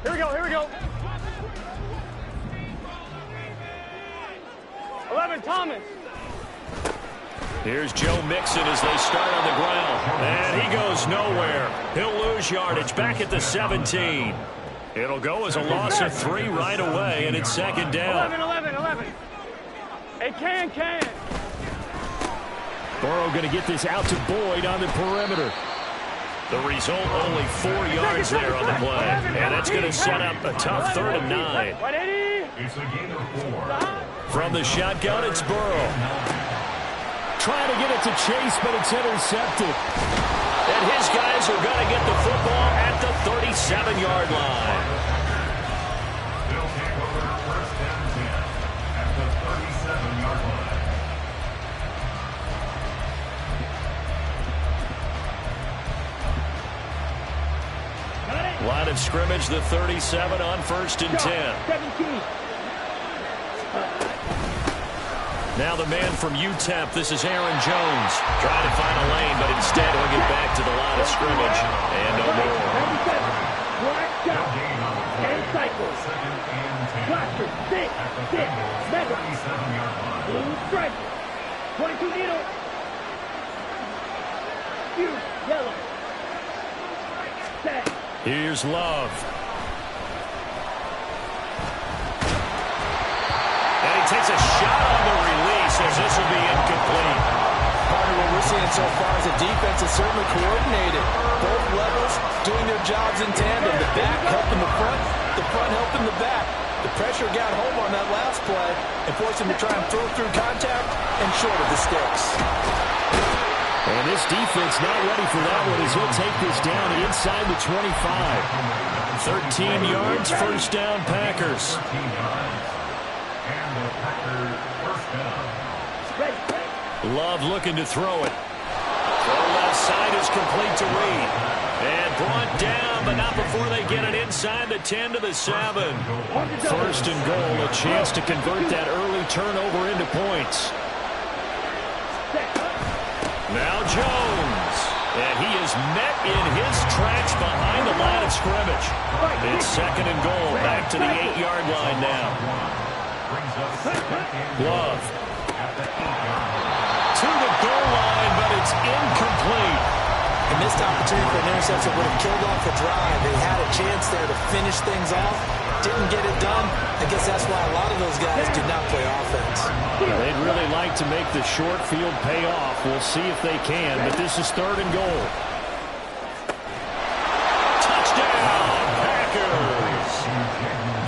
Here we go. 11, Thomas. Here's Joe Mixon as they start on the ground. And he goes nowhere. He'll lose yardage back at the 17. It'll go as a loss of 3 right away, and it's second down. 11. Hey, can. Burrow going to get this out to Boyd on the perimeter. The result, only 4 yards there on the play. And that's going to set up a tough 3rd and 9. It's a gain of 4. From the shotgun, it's Burrow. Trying to get it to Chase, but it's intercepted. And his guys are going to get the football at the 37-yard line. They'll take over 1st and 10 at the 37-yard line. Line of scrimmage, the 37 on 1st and 10. Now the man from UTEP, this is Aaron Jones. Trying to find a lane, but instead he'll get back to the line of scrimmage. And no more. 10 cycles. Cluster, 6, Mega. Blue stripe. 22 needle. Huge, yellow. Set. Here's Love. And he takes a shot on the release as this will be incomplete. Part of what we're seeing so far is the defense is certainly coordinated. Both levels doing their jobs in tandem. The back helping the front helping the back. The pressure got home on that last play and forced him to try and throw through contact and short of the sticks. And this defense not ready for that one as he'll take this down inside the 25. 13 yards, first down, Packers. And the Packers first down. Love looking to throw it. Throw left side is complete to Reed. And brought down, but not before they get it inside the 10 to the 7. First and goal, a chance to convert that early turnover into points. Now Jones. And he is met in his tracks behind the line of scrimmage. It's second and goal, back to the 8-yard line now. Love. To the goal line, but it's incomplete. A missed opportunity for an interception would have killed off the drive. They had a chance there to finish things off. Didn't get it done. I guess that's why a lot of those guys do not play offense. They'd really like to make the short field pay off. We'll see if they can, but this is third and goal. Touchdown, Packers!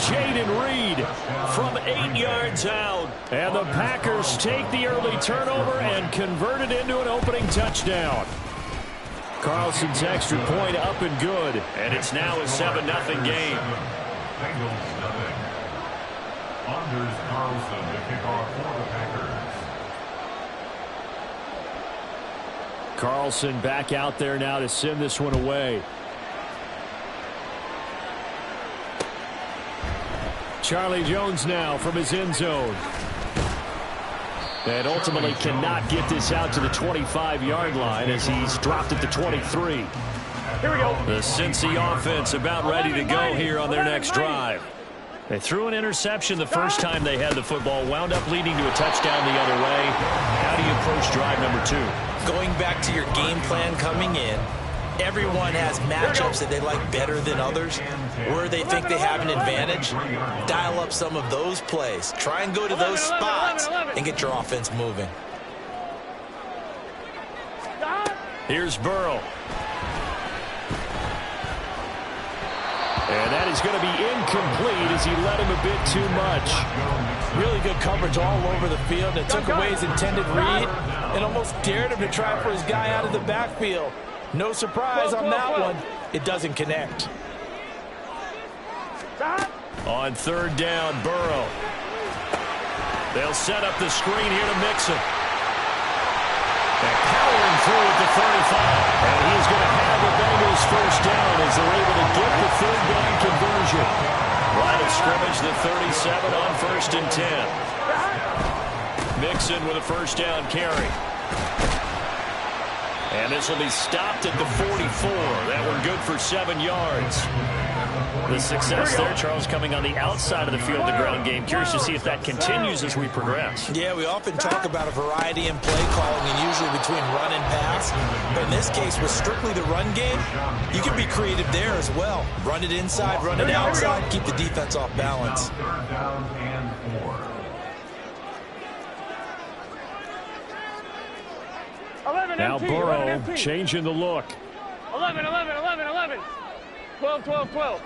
Jayden Reed from 8 yards out. And the Packers take the early turnover and convert it into an opening touchdown. Carlson's extra point up and good. And it's now a 7-0 game. Bengals nothing. Anders Carlson to kick off for the Packers. Carlson back out there now to send this one away. Charlie Jones now from his end zone. And ultimately cannot get this out to the 25-yard line as he's dropped at the 23. Here we go. The Cincy offense about ready to go here on their next drive. They threw an interception the first time they had the football, wound up leading to a touchdown the other way. How do you approach drive number 2? Going back to your game plan coming in, everyone has matchups that they like better than others, where they think they have an advantage. Dial up some of those plays. Try and go to those spots and get your offense moving. Here's Burrow. And that is going to be incomplete as he led him a bit too much. Really good coverage all over the field. It took away his intended read and almost dared him to try for his guy out of the backfield. No surprise on that one. It doesn't connect. On third down, Burrow. They'll set up the screen here to Mixon. And powering through at the 35. And he's going to have the Bengals first down as they're able to get the third down conversion. Line of scrimmage, the 37 on first and 10. Mixon with a first down carry. And this will be stopped at the 44. That one good for 7 yards. The success there, Charles, coming on the outside of the field, the ground game. Curious to see if that continues as we progress. Yeah, we often talk about a variety in play calling and usually between run and pass. But in this case, with strictly the run game, you can be creative there as well. Run it inside, run it outside, keep the defense off balance. Third down and 4. Now Burrow changing the look. 11, 11, 11, 11. 12, 12, 12.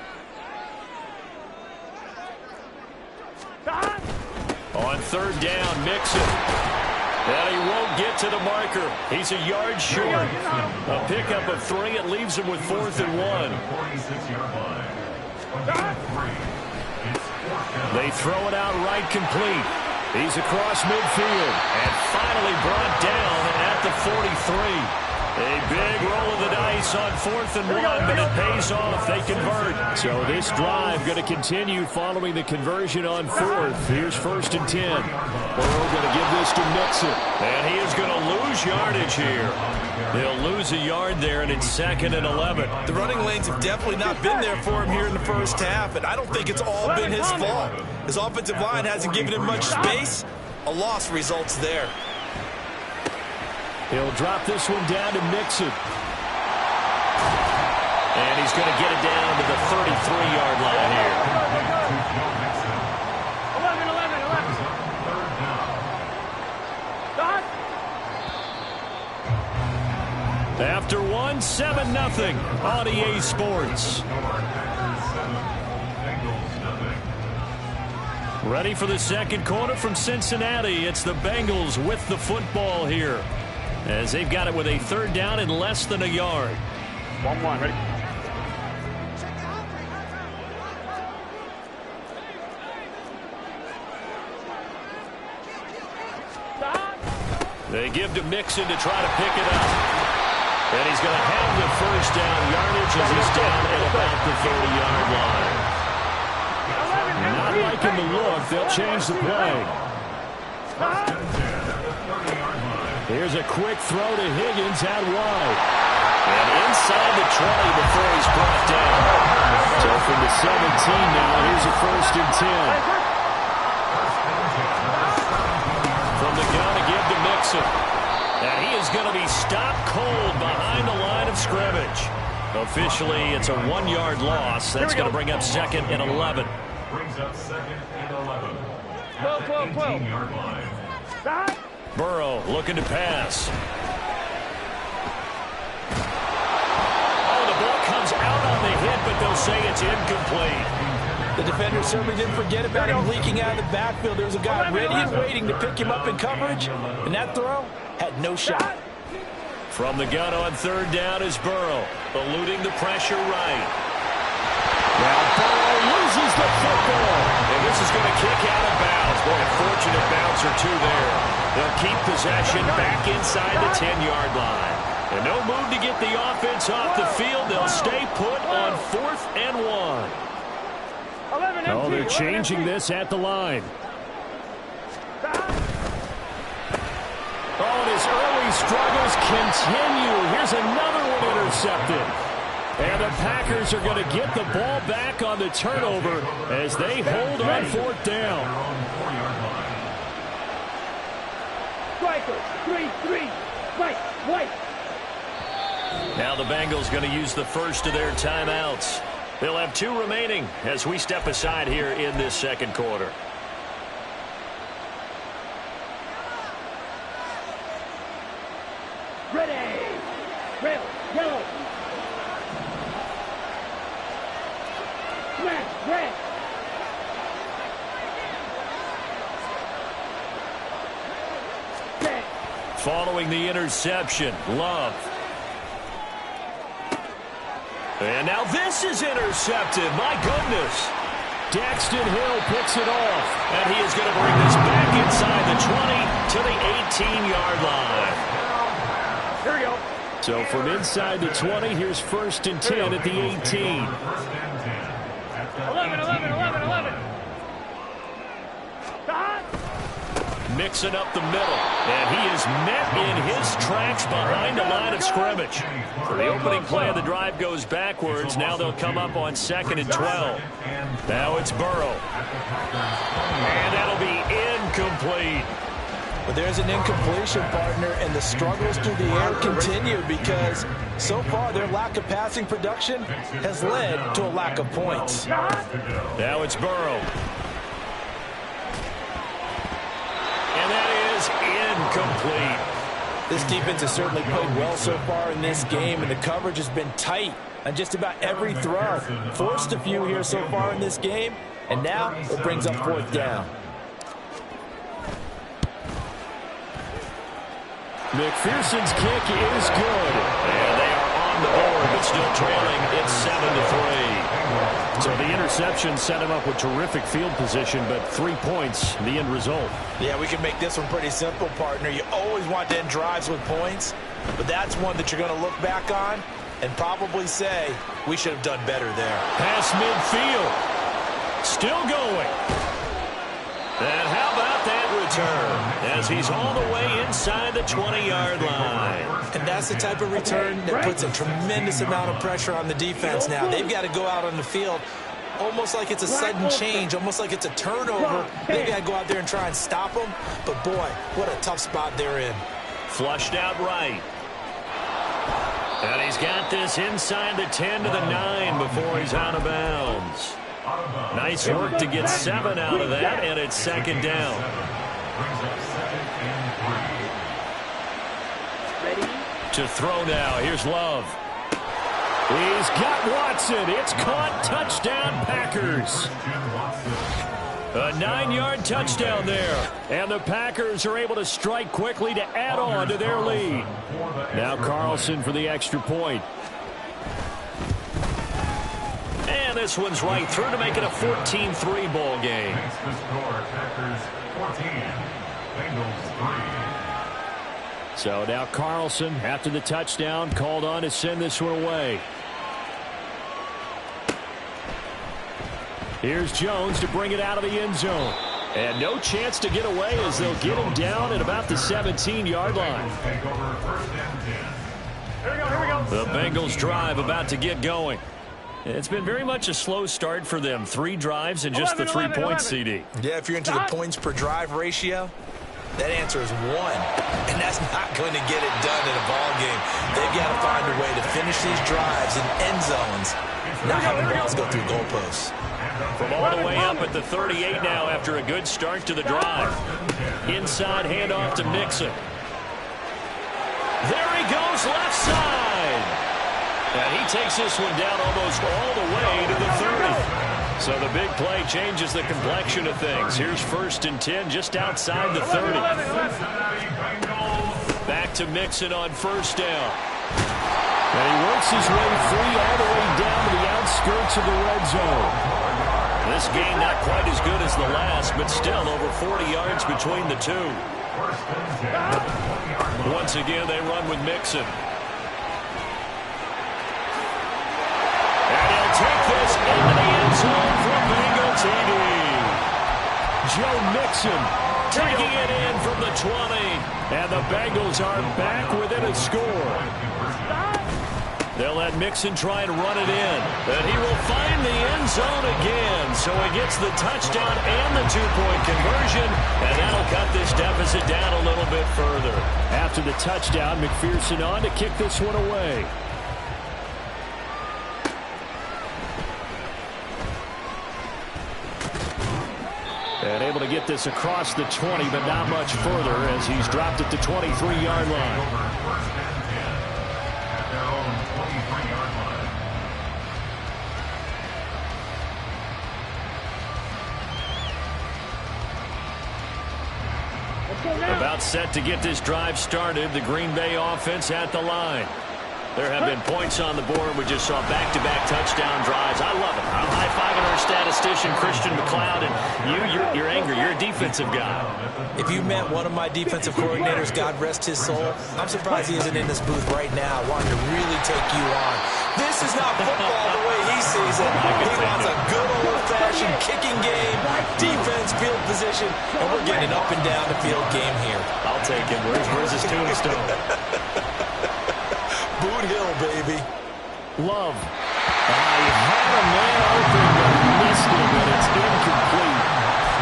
On third down, Mixon. And he won't get to the marker. He's a yard short. A pickup of 3. It leaves him with 4th and 1. 46-yard line. They throw it out right complete. He's across midfield and finally brought down at the 43. A big roll of the dice on 4th and 1, but it pays off. They convert. So this drive going to continue following the conversion on 4th. Here's first and 10. Burrow going to give this to Mixon. And he is going to lose yardage here. He'll lose a yard there, and it's 2nd and 11. The running lanes have definitely not been there for him here in the first half, and I don't think it's all been his fault. His offensive line hasn't given him much space. A loss results there. He'll drop this one down to Mixon. And he's going to get it down to the 33-yard line here. 11, 11, 11. After one, 7-0 on EA Sports. Ready for the second quarter from Cincinnati. It's the Bengals with the football here. as they've got it with a third down and less than a yard. 1-1, ready? They give to Mixon to try to pick it up. And he's going to have the first down yardage as he's down at about the 30-yard line. Not liking the look. They'll change the play. Here's a quick throw to Higgins out wide. And inside the 20 before he's brought down. So from the 17 now, here's a 1st and 10. From the gun to give to Mixon. And he is going to be stopped cold behind the line of scrimmage. Officially, it's a 1-yard loss. That's going to bring up 2nd and 11. Brings up 2nd and 11. At the 18-yard line. Burrow looking to pass. Oh, the ball comes out on the hit, but they'll say it's incomplete. The defender certainly didn't forget about him leaking out of the backfield. There was a guy ready and waiting to pick him up in coverage, and that throw had no shot. From the gun on 3rd down is Burrow, eluding the pressure right. Now Burrow loses the football, and this is going to kick out of bounds. Boy, a fortunate bounce or two there. They'll keep possession back inside the 10-yard line. And no move to get the offense off the field. They'll stay put on 4th and 1. Oh, they're changing this at the line. Oh, and his early struggles continue. Here's another one intercepted. And the Packers are going to get the ball back on the turnover as they hold on 4th down. Strikers, 3-3, white. Now the Bengals going to use the first of their timeouts. They'll have 2 remaining as we step aside here in this 2nd quarter. Ready, red, yellow. Smash, red. Red. Following the interception, Love. And now this is intercepted. My goodness. Daxton Hill picks it off. And he is going to bring this back inside the 20 to the 18-yard line. Here we go. So from inside the 20, here's 1st and 10 at the 18. 11. Mixing up the middle. And he is met in his tracks behind the line of scrimmage. So the opening play of the drive goes backwards. Now they'll come up on 2nd and 12. Now it's Burrow. And that'll be incomplete. But there's an incompletion, partner, and the struggles through the air continue because so far their lack of passing production has led to a lack of points. Now it's Burrow. And that is incomplete. This defense has certainly played well so far in this game, and the coverage has been tight on just about every throw. Forced a few here so far in this game, and now it brings up 4th down. McPherson's kick is good. And they are on the board, but still trailing. It's 7-3. So the interception set him up with terrific field position, but 3 points, the end result. Yeah, we can make this one pretty simple, partner. You always want to end drives with points, but that's one that you're going to look back on and probably say, we should have done better there. Pass midfield. Still going. And how about that return as he's all the way inside the 20-yard line. And that's the type of return that puts a tremendous amount of pressure on the defense now. They've got to go out on the field almost like it's a sudden change, almost like it's a turnover. They've got to go out there and try and stop them. But, boy, what a tough spot they're in. Flushed out right. And he's got this inside the 10 to the 9 before he's out of bounds. Nice work to get 7 out of that, and it's 2nd down. To throw now. Here's Love. He's got Watson. It's caught. Touchdown, Packers. A 9-yard touchdown there. And the Packers are able to strike quickly to add on to their lead. Now Carlson for the extra point. And this one's right through to make it a 14-3 ball game. Makes the score Packers 14, Bengals 3. So now Carlson, after the touchdown, called on to send this one away. Here's Jones to bring it out of the end zone. And no chance to get away as they'll get him down at about the 17-yard line. Take over first and 10. Here we go. The Bengals drive about to get going. It's been very much a slow start for them. 3 drives and just the 3 points, CD. Yeah, if you're into the points per drive ratio, that answer is 1. And that's not going to get it done in a ball game. They've got to find a way to finish these drives in end zones, not having balls go through goalposts. From all the way up at the 38 now after a good start to the drive. Inside handoff to Mixon. There he goes, left side. And he takes this one down almost all the way to the 30. So the big play changes the complexion of things. Here's 1st and 10 just outside the 30. Back to Mixon on 1st down. And he works his way free all the way down to the outskirts of the red zone. This game not quite as good as the last, but still over 40 yards between the two. Once again, they run with Mixon. And he'll take this into the end zone for a Bengal TD. Joe Mixon taking it in from the 20. And the Bengals are back within a score. They'll let Mixon try and run it in. And he will find the end zone again. So he gets the touchdown and the 2-point conversion. And that'll cut this deficit down a little bit further. After the touchdown, McPherson on to kick this one away. And able to get this across the 20, but not much further as he's dropped it to 23-yard line. About set to get this drive started. The Green Bay offense at the line. There have been points on the board. We just saw back-to-back touchdown drives. I love it. I'm high-fiving our statistician, Christian McLeod, and you're angry. You're a defensive guy. If you met one of my defensive coordinators, God rest his soul, I'm surprised he isn't in this booth right now wanting to really take you on. This is not football the way he sees it. He wants a good old-fashioned kicking game, defense, field position, and we're getting an up-and-down-the-field game here. I'll take him. Where's his tombstone? Boot Hill, baby. Love. He had a man open but missed him, and it's incomplete.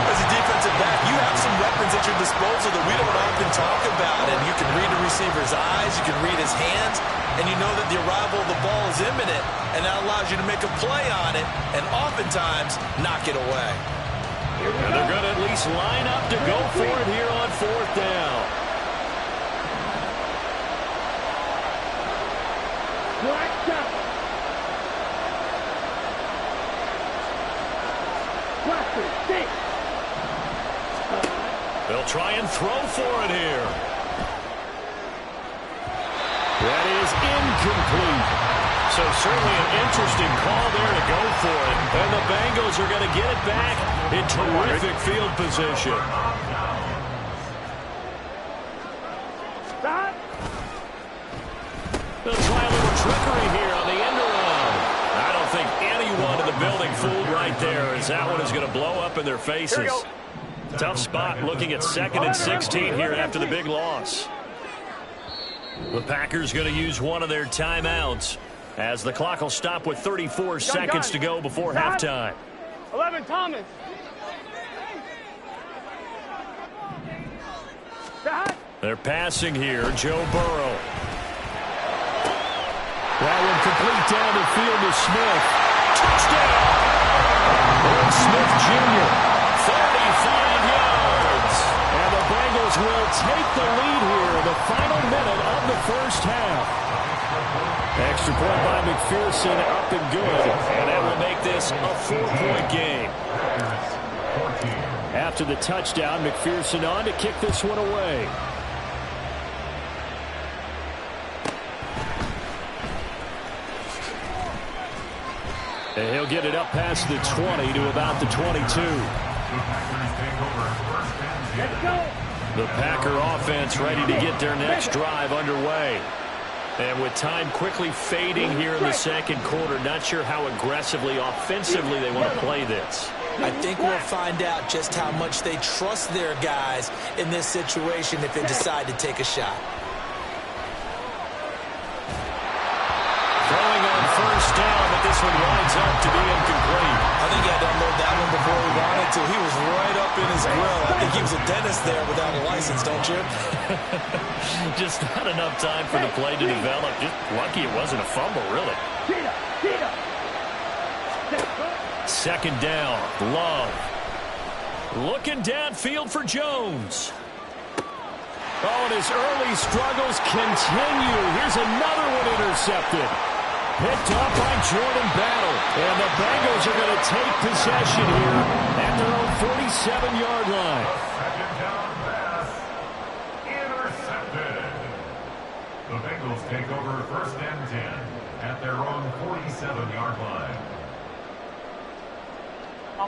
As a defensive back, you have some weapons at your disposal that we don't often talk about, and you can read a receiver's eyes, you can read his hands, and you know that the arrival of the ball is imminent, and that allows you to make a play on it, and oftentimes knock it away. And they're going to at least line up to go for it here on 4th down. They'll try and throw for it here. That is incomplete. So certainly an interesting call there to go for it. And the Bengals are going to get it back in terrific field position. They'll try a little trickery here on the end around. I don't think anyone in the building fooled right there, as that one is going to blow up in their faces. Tough spot looking at 2nd and 16 here after the big loss. The Packers going to use one of their timeouts as the clock will stop with 34 seconds to go before halftime. 11, Thomas. They're passing here. Joe Burrow. That one complete down the field to Smith. Touchdown! Aaron Smith Jr. 35 yards. And the Bengals will take the lead here in the final minute of the first half. Extra point by McPherson, up and good. And that will make this a 4-point game. after the touchdown. McPherson on to kick this one away. And he'll get it up past the 20 to about the 22. The Packer offense ready to get their next drive underway. And with time quickly fading here in the second quarter, not sure how aggressively, offensively they want to play this. I think we'll find out just how much they trust their guys in this situation if they decide to take a shot. Throwing on first down, but this one winds up to be incomplete. I think he had to unload that one before he wanted to. He was right up in his grill. I think he was a dentist there without a license, don't you? Just not enough time for the play to develop. Just lucky it wasn't a fumble, really. Second down, Love. Looking downfield for Jones. Oh, and his early struggles continue. Here's another one intercepted. Picked up by Jordan Battle. And the Bengals are going to take possession here at their own 47-yard line. Second down pass. Intercepted. The Bengals take over first and 10 at their own 47-yard line.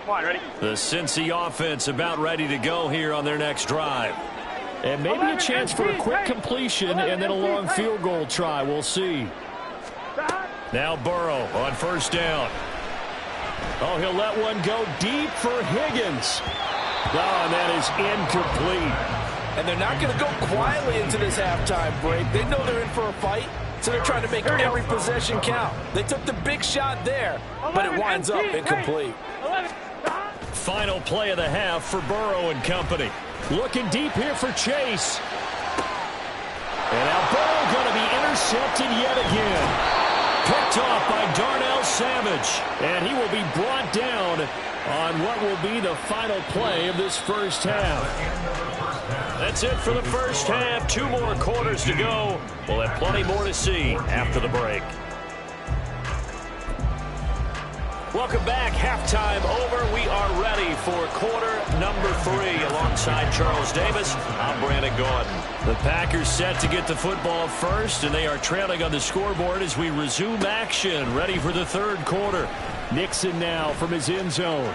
Ready? The Cincy offense about ready to go here on their next drive. And maybe a chance for a quick completion and then a long field goal try. We'll see. Now Burrow on first down. Oh, he'll let one go deep for Higgins. Oh, and that is incomplete. And they're not going to go quietly into this halftime break. They know they're in for a fight, so they're trying to make every possession count. They took the big shot there, but it winds up incomplete. Final play of the half for Burrow and company. Looking deep here for Chase. And now Burrow going to be intercepted yet again. Picked off by Darnell Savage. And he will be brought down on what will be the final play of this first half. That's it for the first half. 2 more quarters to go. We'll have plenty more to see after the break. Welcome back. Halftime over. We are ready for quarter number 3. Alongside Charles Davis, I'm Brandon Gaudin. The Packers set to get the football first, and they are trailing on the scoreboard as we resume action. Ready for the third quarter. Nixon now from his end zone.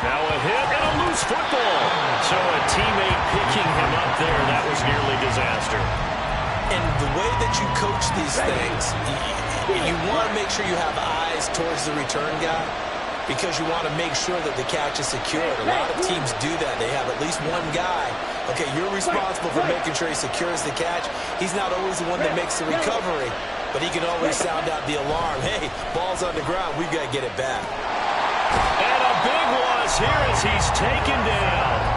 Now a hit and a loose football. So a teammate picking him up there. That was nearly disaster. And the way that you coach these things, you want to make sure you have eyes towards the return guy because you want to make sure that the catch is secured. A lot of teams do that. They have at least one guy. Okay, you're responsible for making sure he secures the catch. He's not always the one that makes the recovery, but he can always sound out the alarm. Hey, ball's on the ground. We've got to get it back. And a big loss here as he's taken down.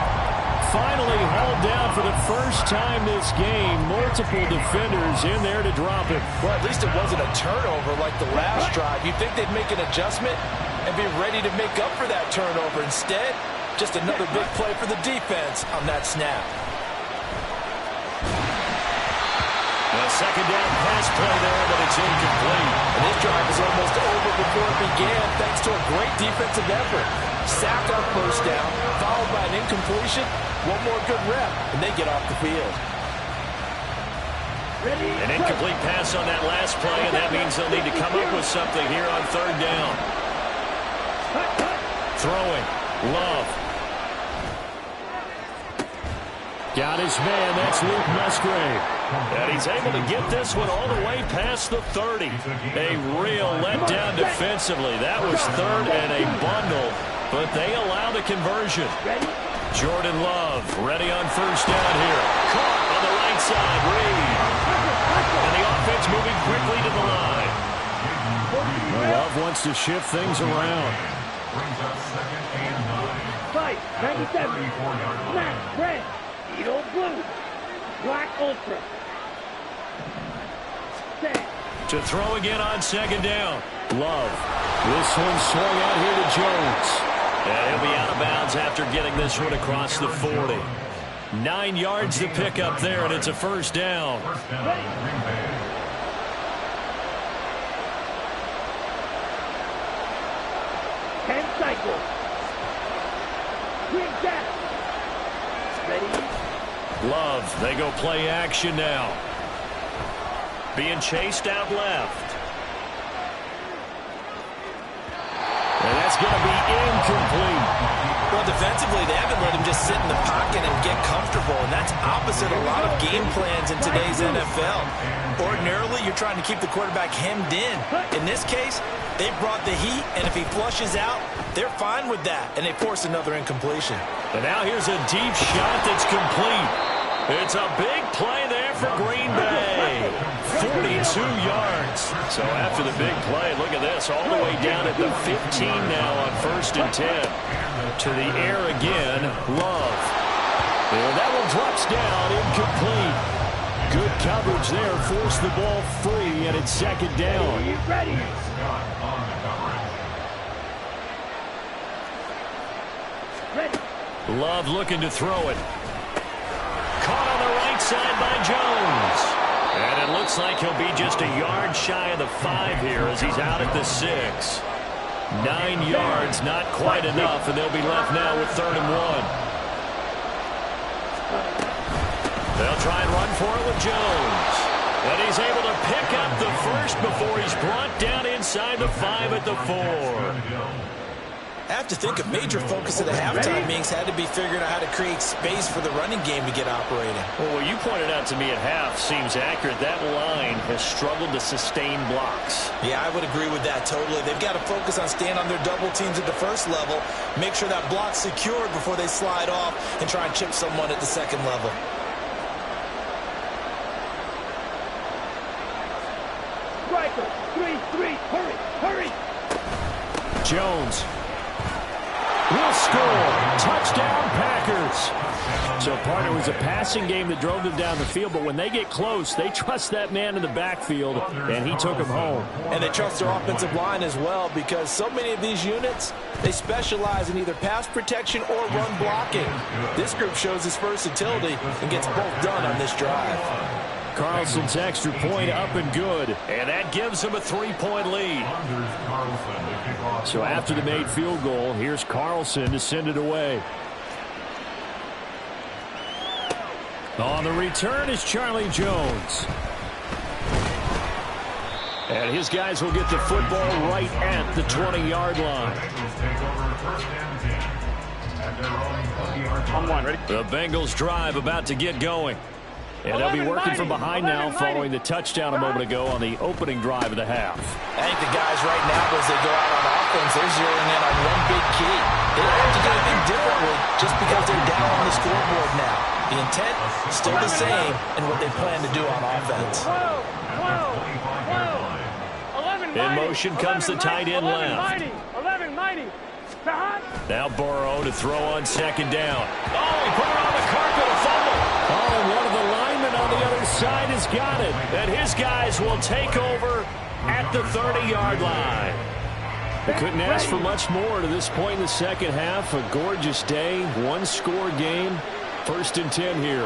Finally hauled down for the first time this game. Multiple defenders in there to drop it. Well, at least it wasn't a turnover like the last drive. You'd think they'd make an adjustment and be ready to make up for that turnover. Instead, just another big play for the defense on that snap. A second down pass play there, but it's incomplete. And this drive was almost over before it began thanks to a great defensive effort. Sack on first down, followed by an incompletion. One more good rep, and they get off the field. An incomplete pass on that last play, and that means they'll need to come up with something here on third down. Throwing. Love. Got his man. That's Luke Musgrave. And he's able to get this one all the way past the 30. A real letdown defensively. That was third and a bundle, but they allow the conversion. Jordan Love ready on first down here. Caught on the right side. Reed. And the offense moving quickly to the line. Love wants to shift things around. Brings up second and 9. Fight, 97. Black, red, Edo blue, black ultra. To throw again on second down. Love. This one swung out here to Jones. And he'll be out of bounds after getting this one across the 40. 9 yards to pick up there, and it's a first down. First down, Green Bay. 10 cycles. Love, they go play action now. Being chased out left. And that's going to be incomplete. Well, defensively, they haven't let him just sit in the pocket and get comfortable, and that's opposite a lot of game plans in today's NFL. Ordinarily, you're trying to keep the quarterback hemmed in. In this case, they brought the heat, and if he flushes out, they're fine with that, and they force another incompletion. And now here's a deep shot that's complete. It's a big play there for Green Bay. 42 yards. So after the big play, look at this, all the way down at the 15 now on 1st and 10. To the air again, Love. And that one drops down, incomplete. Good coverage there, forced the ball free, and it's 2nd down. Ready. Love looking to throw it. Caught on the right side by Jones. And it looks like he'll be just a yard shy of the 5 here as he's out at the 6. 9 yards, not quite enough, and they'll be left now with 3rd and 1. They'll try and run for it with Jones. And he's able to pick up the first before he's brought down inside the 5 at the 4. I have to think a major focus of the halftime meetings had to be figuring out how to create space for the running game to get operating. Well, what you pointed out to me at half seems accurate. That line has struggled to sustain blocks. Yeah, I would agree with that totally. They've got to focus on staying on their double teams at the first level, make sure that block's secured before they slide off and try and chip someone at the second level. Striker, 3-3, hurry. Jones will score. Touchdown, Packers. So partner, it was a passing game that drove them down the field, but when they get close, they trust that man in the backfield, and he took him home. And they trust their offensive line as well, because so many of these units, they specialize in either pass protection or run blocking. This group shows its versatility and gets both done on this drive. Carlson's extra point up and good, and that gives him a 3-point lead. So after the made field goal, here's Carlson to send it away. On the return is Charlie Jones. And his guys will get the football right at the 20-yard line. The Bengals drive about to get going. And they'll be working from behind now following the touchdown a moment ago on the opening drive of the half. I think the guys right now, as they go out on offense, they're zeroing in on one big key. They don't have to do anything differently just because they're down on the scoreboard now. The intent still the same in what they plan to do on offense. In motion comes the tight end left. 11 mighty. Now Burrow to throw on 2nd down. Oh, he put it on the carpet, a fumble. Oh, and one of the linemen on the other side has got it. And his guys will take over at the 30-yard line. They couldn't ask for much more to this point in the second half. A gorgeous day, one-score game. 1st and 10 here.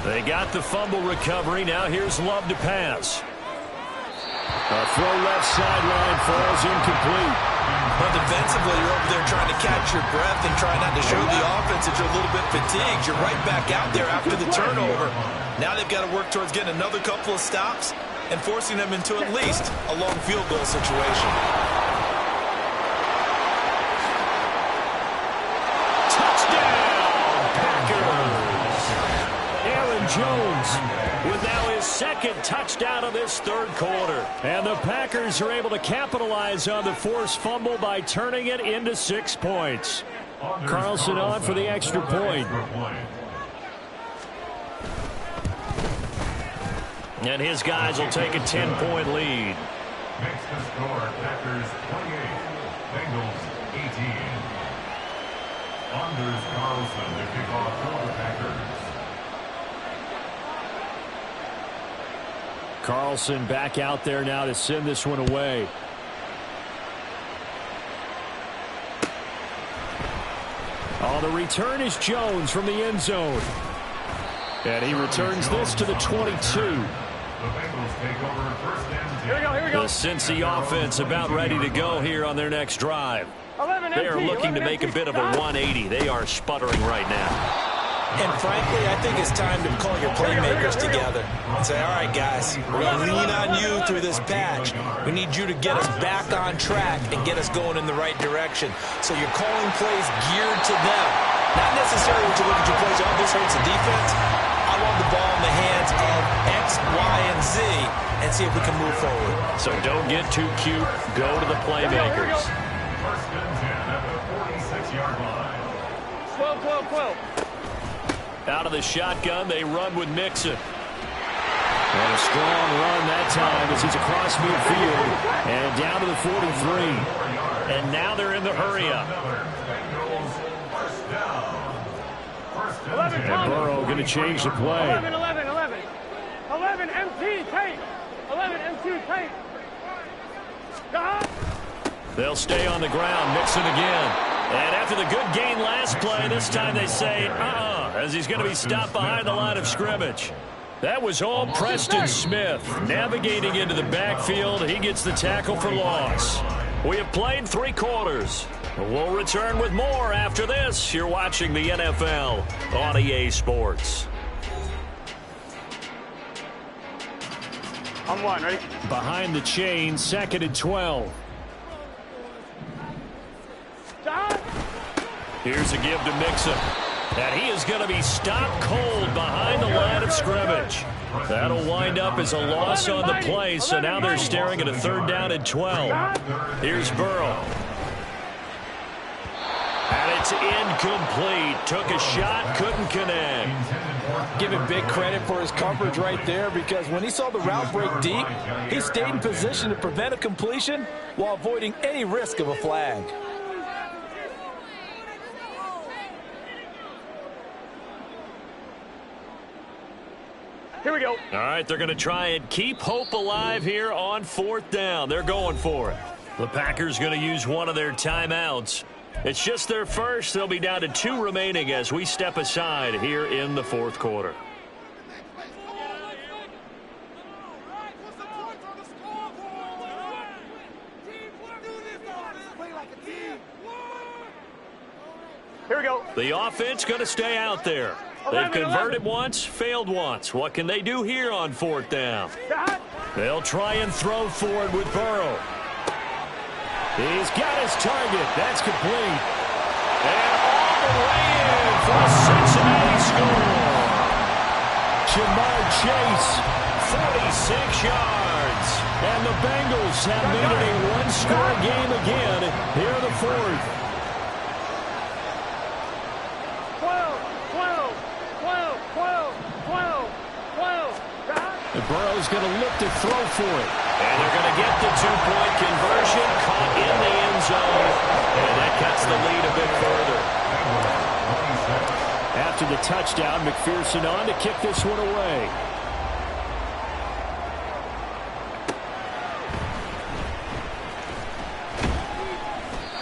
They got the fumble recovery. Now here's Love to pass. A throw left sideline falls incomplete. But defensively, you're over there trying to catch your breath and try not to show the offense that you're a little bit fatigued. You're right back out there after the turnover. Now they've got to work towards getting another couple of stops and forcing them into at least a long field goal situation. Touchdown, Packers! Aaron Jones with now his 2nd touchdown of this 3rd quarter. And the Packers are able to capitalize on the forced fumble by turning it into 6 points. Carlson on for the extra point. And his guys will take a 10-point lead. Makes the score Packers 28, Bengals 18. Anders Carlson to kick off for the Packers. Carlson back out there now to send this one away. On the return is Jones from the end zone. And he returns this to the 22. The Bengals take over 1st and 10. Here we go. The Cincy offense about ready to go here on their next drive. They are looking to make a bit of a 180. They are sputtering right now. And frankly, I think it's time to call your playmakers together and say, all right, guys, we're going to lean on you through this patch. We need you to get us back on track and get us going in the right direction. So you're calling plays geared to them. Not necessarily when you look at your plays, oh, this hurts the defense. I want the ball in the hands of X, Y, and Z and see if we can move forward. So don't get too cute. Go to the playmakers. First and 10 at the 46-yard line. 12. Out of the shotgun, they run with Mixon. And a strong run that time as he's across midfield and down to the 43. And now they're in the hurry-up. And Burrow going to change the play. 11, MT, tape. 11, MT, tape. They'll stay on the ground. Mixon again. And after the good gain last play, this time they say, as he's going to be stopped behind the line of scrimmage. That was all Preston Smith navigating into the backfield. He gets the tackle for loss. We have played 3 quarters. We'll return with more after this. You're watching the NFL on EA Sports. I'm one, ready? Behind the chain, 2nd and 12. Here's a give to Mixon. And he is going to be stopped cold behind the line of scrimmage. That'll wind up as a loss on the play, so now they're staring at a 3rd down and 12. Here's Burrow. And it's incomplete. Took a shot, couldn't connect. Give him big credit for his coverage right there, because when he saw the route break deep, he stayed in position to prevent a completion while avoiding any risk of a flag. Here we go. All right, they're going to try and keep hope alive here on 4th down. They're going for it. The Packers going to use one of their timeouts. It's just their first. They'll be down to 2 remaining as we step aside here in the 4th quarter. Here we go. The offense going to stay out there. They've converted once, failed once. What can they do here on 4th down? They'll try and throw forward with Burrow. He's got his target. That's complete. And all the way in for a Cincinnati score. Jamar Chase, 46 yards. And the Bengals have made it a 1-score game again here in the 4th. 12. And Burrow's going to look to throw for it. And they're going to get the 2-point conversion, caught in the end zone. And that cuts the lead a bit further. After the touchdown, McPherson on to kick this one away.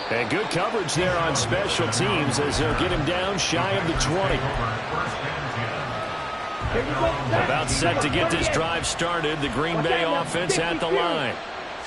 And good coverage there on special teams as they'll get him down shy of the 20. About set to get this drive started. The Green Bay offense at the line.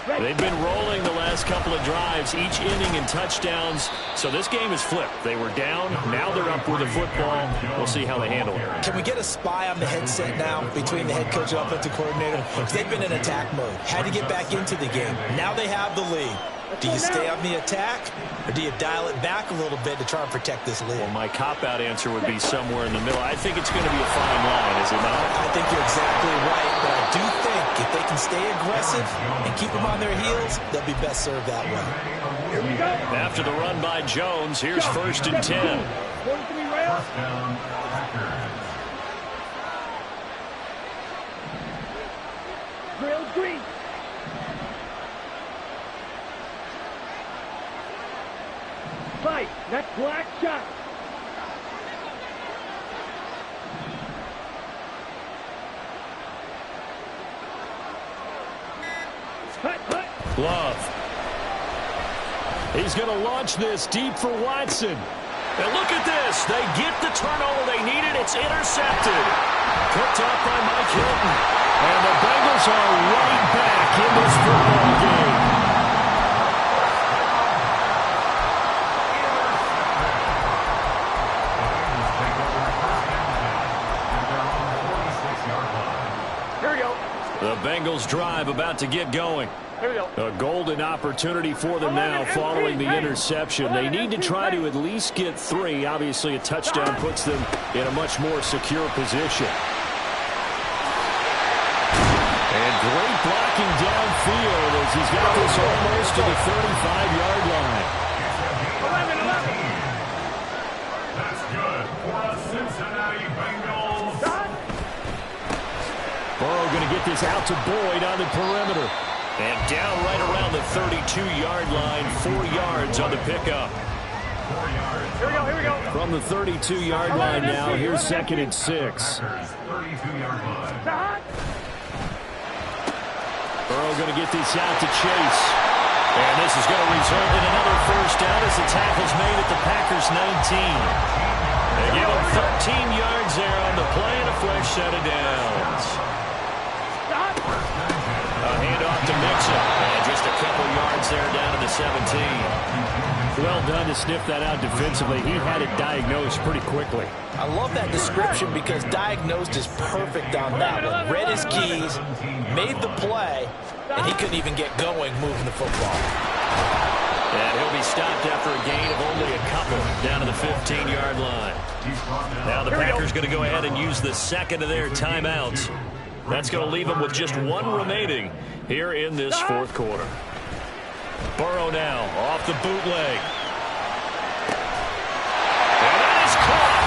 They've been rolling the last couple of drives, each inning in touchdowns. So this game is flipped. They were down. Now they're up with the football. We'll see how they handle it. Can we get a spy on the headset now between the head coach and offensive coordinator? Because they've been in attack mode. Had to get back into the game. Now they have the lead. Do you stay on the attack, or do you dial it back a little bit to try and protect this lead? Well, my cop-out answer would be somewhere in the middle. I think it's going to be a fine line, is it not? I think you're exactly right, but I do think if they can stay aggressive and keep them on their heels, they'll be best served that way. After the run by Jones, here's 1st and 10. Grilled green. Fight, that black shot. Love. He's going to launch this deep for Watson. And look at this. They get the turnover they needed. It's intercepted. Picked up by Mike Hilton. And the Bengals are right back in this football game. The Bengals drive about to get going. Here we go. A golden opportunity for them now following the interception. They need to try to at least get 3. Obviously, a touchdown puts them in a much more secure position. And great blocking downfield as he's got this almost to the 35-yard line. 11. That's good for a Cincinnati Bengals. Burrow going to get this out to Boyd on the perimeter. And down right around the 32-yard line, 4 yards on the pickup. 4 yards. Here we go. From the 32-yard line now, here's 2nd and 6. 32-yard line. Burrow going to get this out to Chase. And this is going to result in another first down as the tackle's made at the Packers' 19. They give him 13 yards there on the play and a fresh set of downs. A handoff to Mixon. And just a couple yards there down to the 17. Well done to sniff that out defensively. He had it diagnosed pretty quickly. I love that description because diagnosed is perfect on that one. Read his keys, made the play, and he couldn't even get going moving the football. And he'll be stopped after a gain of only a couple down to the 15-yard line. Now the Packers going to go ahead and use the second of their timeouts. That's going to leave them with just 1 remaining here in this 4th quarter. Burrow now off the bootleg. And that is caught.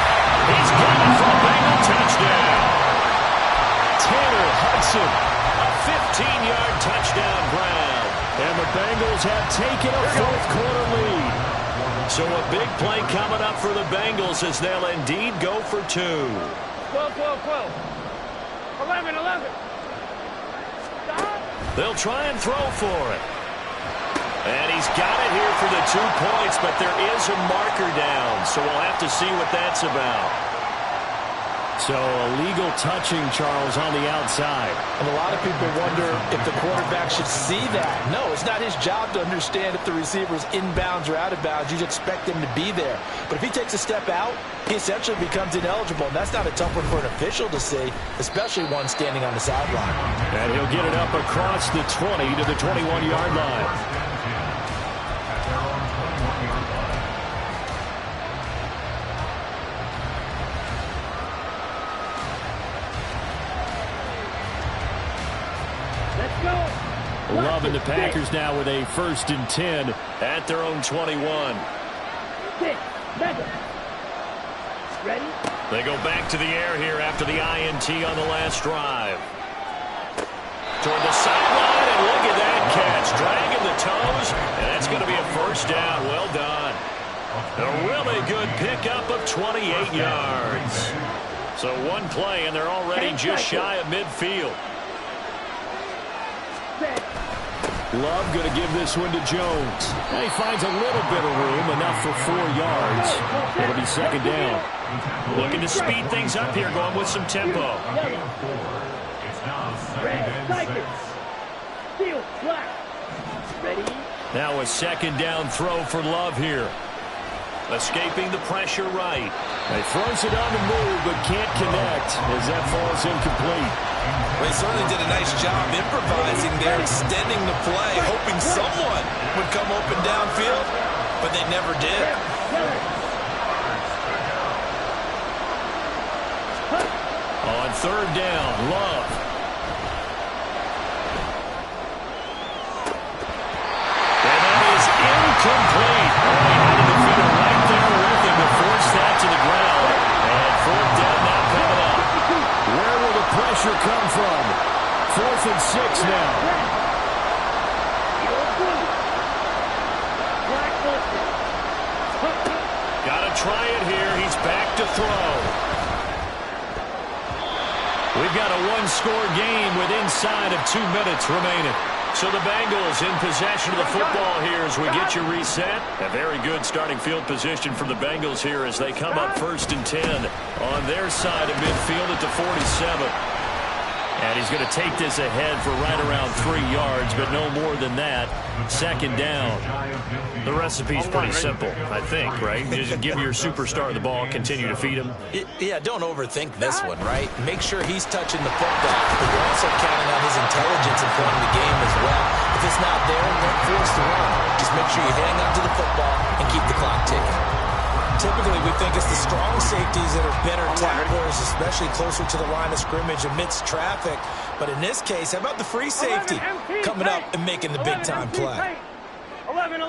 He's got it for a Bengal touchdown. Tanner Hudson, a 15-yard touchdown grab. And the Bengals have taken a 4th quarter lead. So a big play coming up for the Bengals as they'll indeed go for 2. 12. 11. They'll try and throw for it. And he's got it here for the 2 points, but there is a marker down, so we'll have to see what that's about. So illegal touching, Charles, on the outside. And a lot of people wonder if the quarterback should see that. No, it's not his job to understand if the receiver's inbounds or out of bounds. You just expect him to be there. But if he takes a step out, he essentially becomes ineligible. And that's not a tough one for an official to see, especially one standing on the sideline. And he'll get it up across the 20 to the 21-yard line. Love and the Packers now with a 1st and 10 at their own 21. Ready? They go back to the air here after the INT on the last drive. Toward the sideline, and look at that catch. Dragging the toes, and that's going to be a 1st down. Well done. A really good pickup of 28 yards. So 1 play, and they're already just shy of midfield. Love going to give this one to Jones. And he finds a little bit of room, enough for 4 yards. It'll be 2nd down. Looking to speed things up here, going with some tempo. Now a 2nd down throw for Love here. Escaping the pressure right. He throws it on the move, but can't connect as that falls incomplete. They certainly did a nice job improvising there, extending the play, hoping someone would come open downfield, but they never did. On 3rd down, Love. And that is incomplete. He had a defender right there with him to force that to the ground. And 4th down now coming up. Where will the pressure come from? 4th and 6 now. Got to try it here. He's back to throw. We've got a 1-score game with inside of 2 minutes remaining. So the Bengals in possession of the football here as we get you reset. A very good starting field position for the Bengals here as they come up 1st and 10 on their side of midfield at the 47. And he's going to take this ahead for right around 3 yards, but no more than that. Second down. The recipe's pretty simple, I think, right? You just give your superstar the ball, continue to feed him. Yeah, don't overthink this one, right? Make sure he's touching the football, but you're also counting on his intelligence in playing the game as well. If it's not there, don't force the run. Just make sure you hang on to the football and keep the clock ticking. Typically, we think it's the strong safeties that are better tacklers, especially closer to the line of scrimmage amidst traffic. But in this case, how about the free safety coming up and making the big-time play? 11.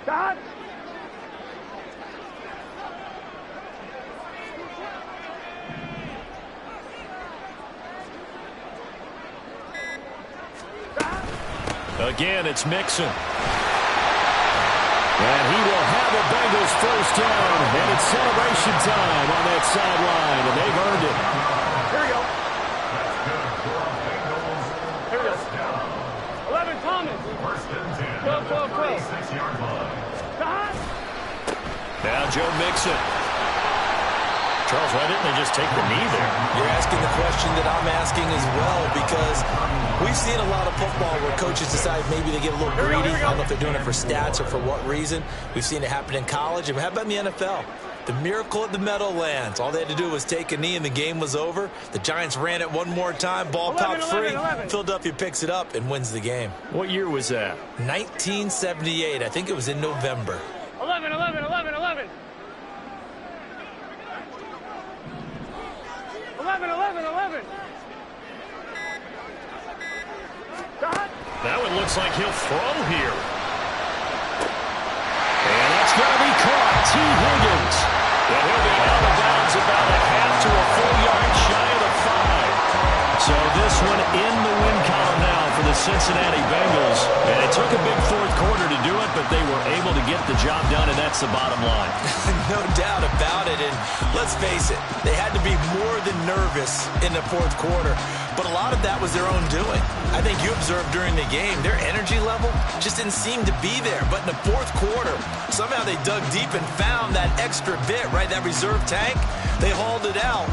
Stop. Again, it's Mixon. And he will have a Bengals first down. And it's celebration time on that sideline. And they've earned it. Here we go. Here we go. 11, Thomas. First and 10. 12. 6-yard line. Stop. Now Joe Mixon. Charles, why didn't they just take the knee there? You're asking the question that I'm asking as well, because we've seen a lot of football where coaches decide maybe they get a little greedy. I don't know if they're doing it for stats or for what reason. We've seen it happen in college. And how about in the NFL? The miracle at the Meadowlands. All they had to do was take a knee and the game was over. The Giants ran it one more time. Ball popped free. Philadelphia picks it up and wins the game. What year was that? 1978. I think it was in November. 11. 11. Stop. That one looks like he'll throw here. And that's going to be caught. T. Higgins. And he'll be out of bounds about a half to a full yard shy of the 5. So this one in the win column now for the Cincinnati Bengals. And it took a big fourth quarter to do it, but they were able to get the job done, and that's the bottom line. No doubt about it. And let's face it, they had to be more than nervous in the fourth quarter. But a lot of that was their own doing. I think you observed during the game, their energy level just didn't seem to be there. But in the fourth quarter, somehow they dug deep and found that extra bit, right? That reserve tank. They hauled it out.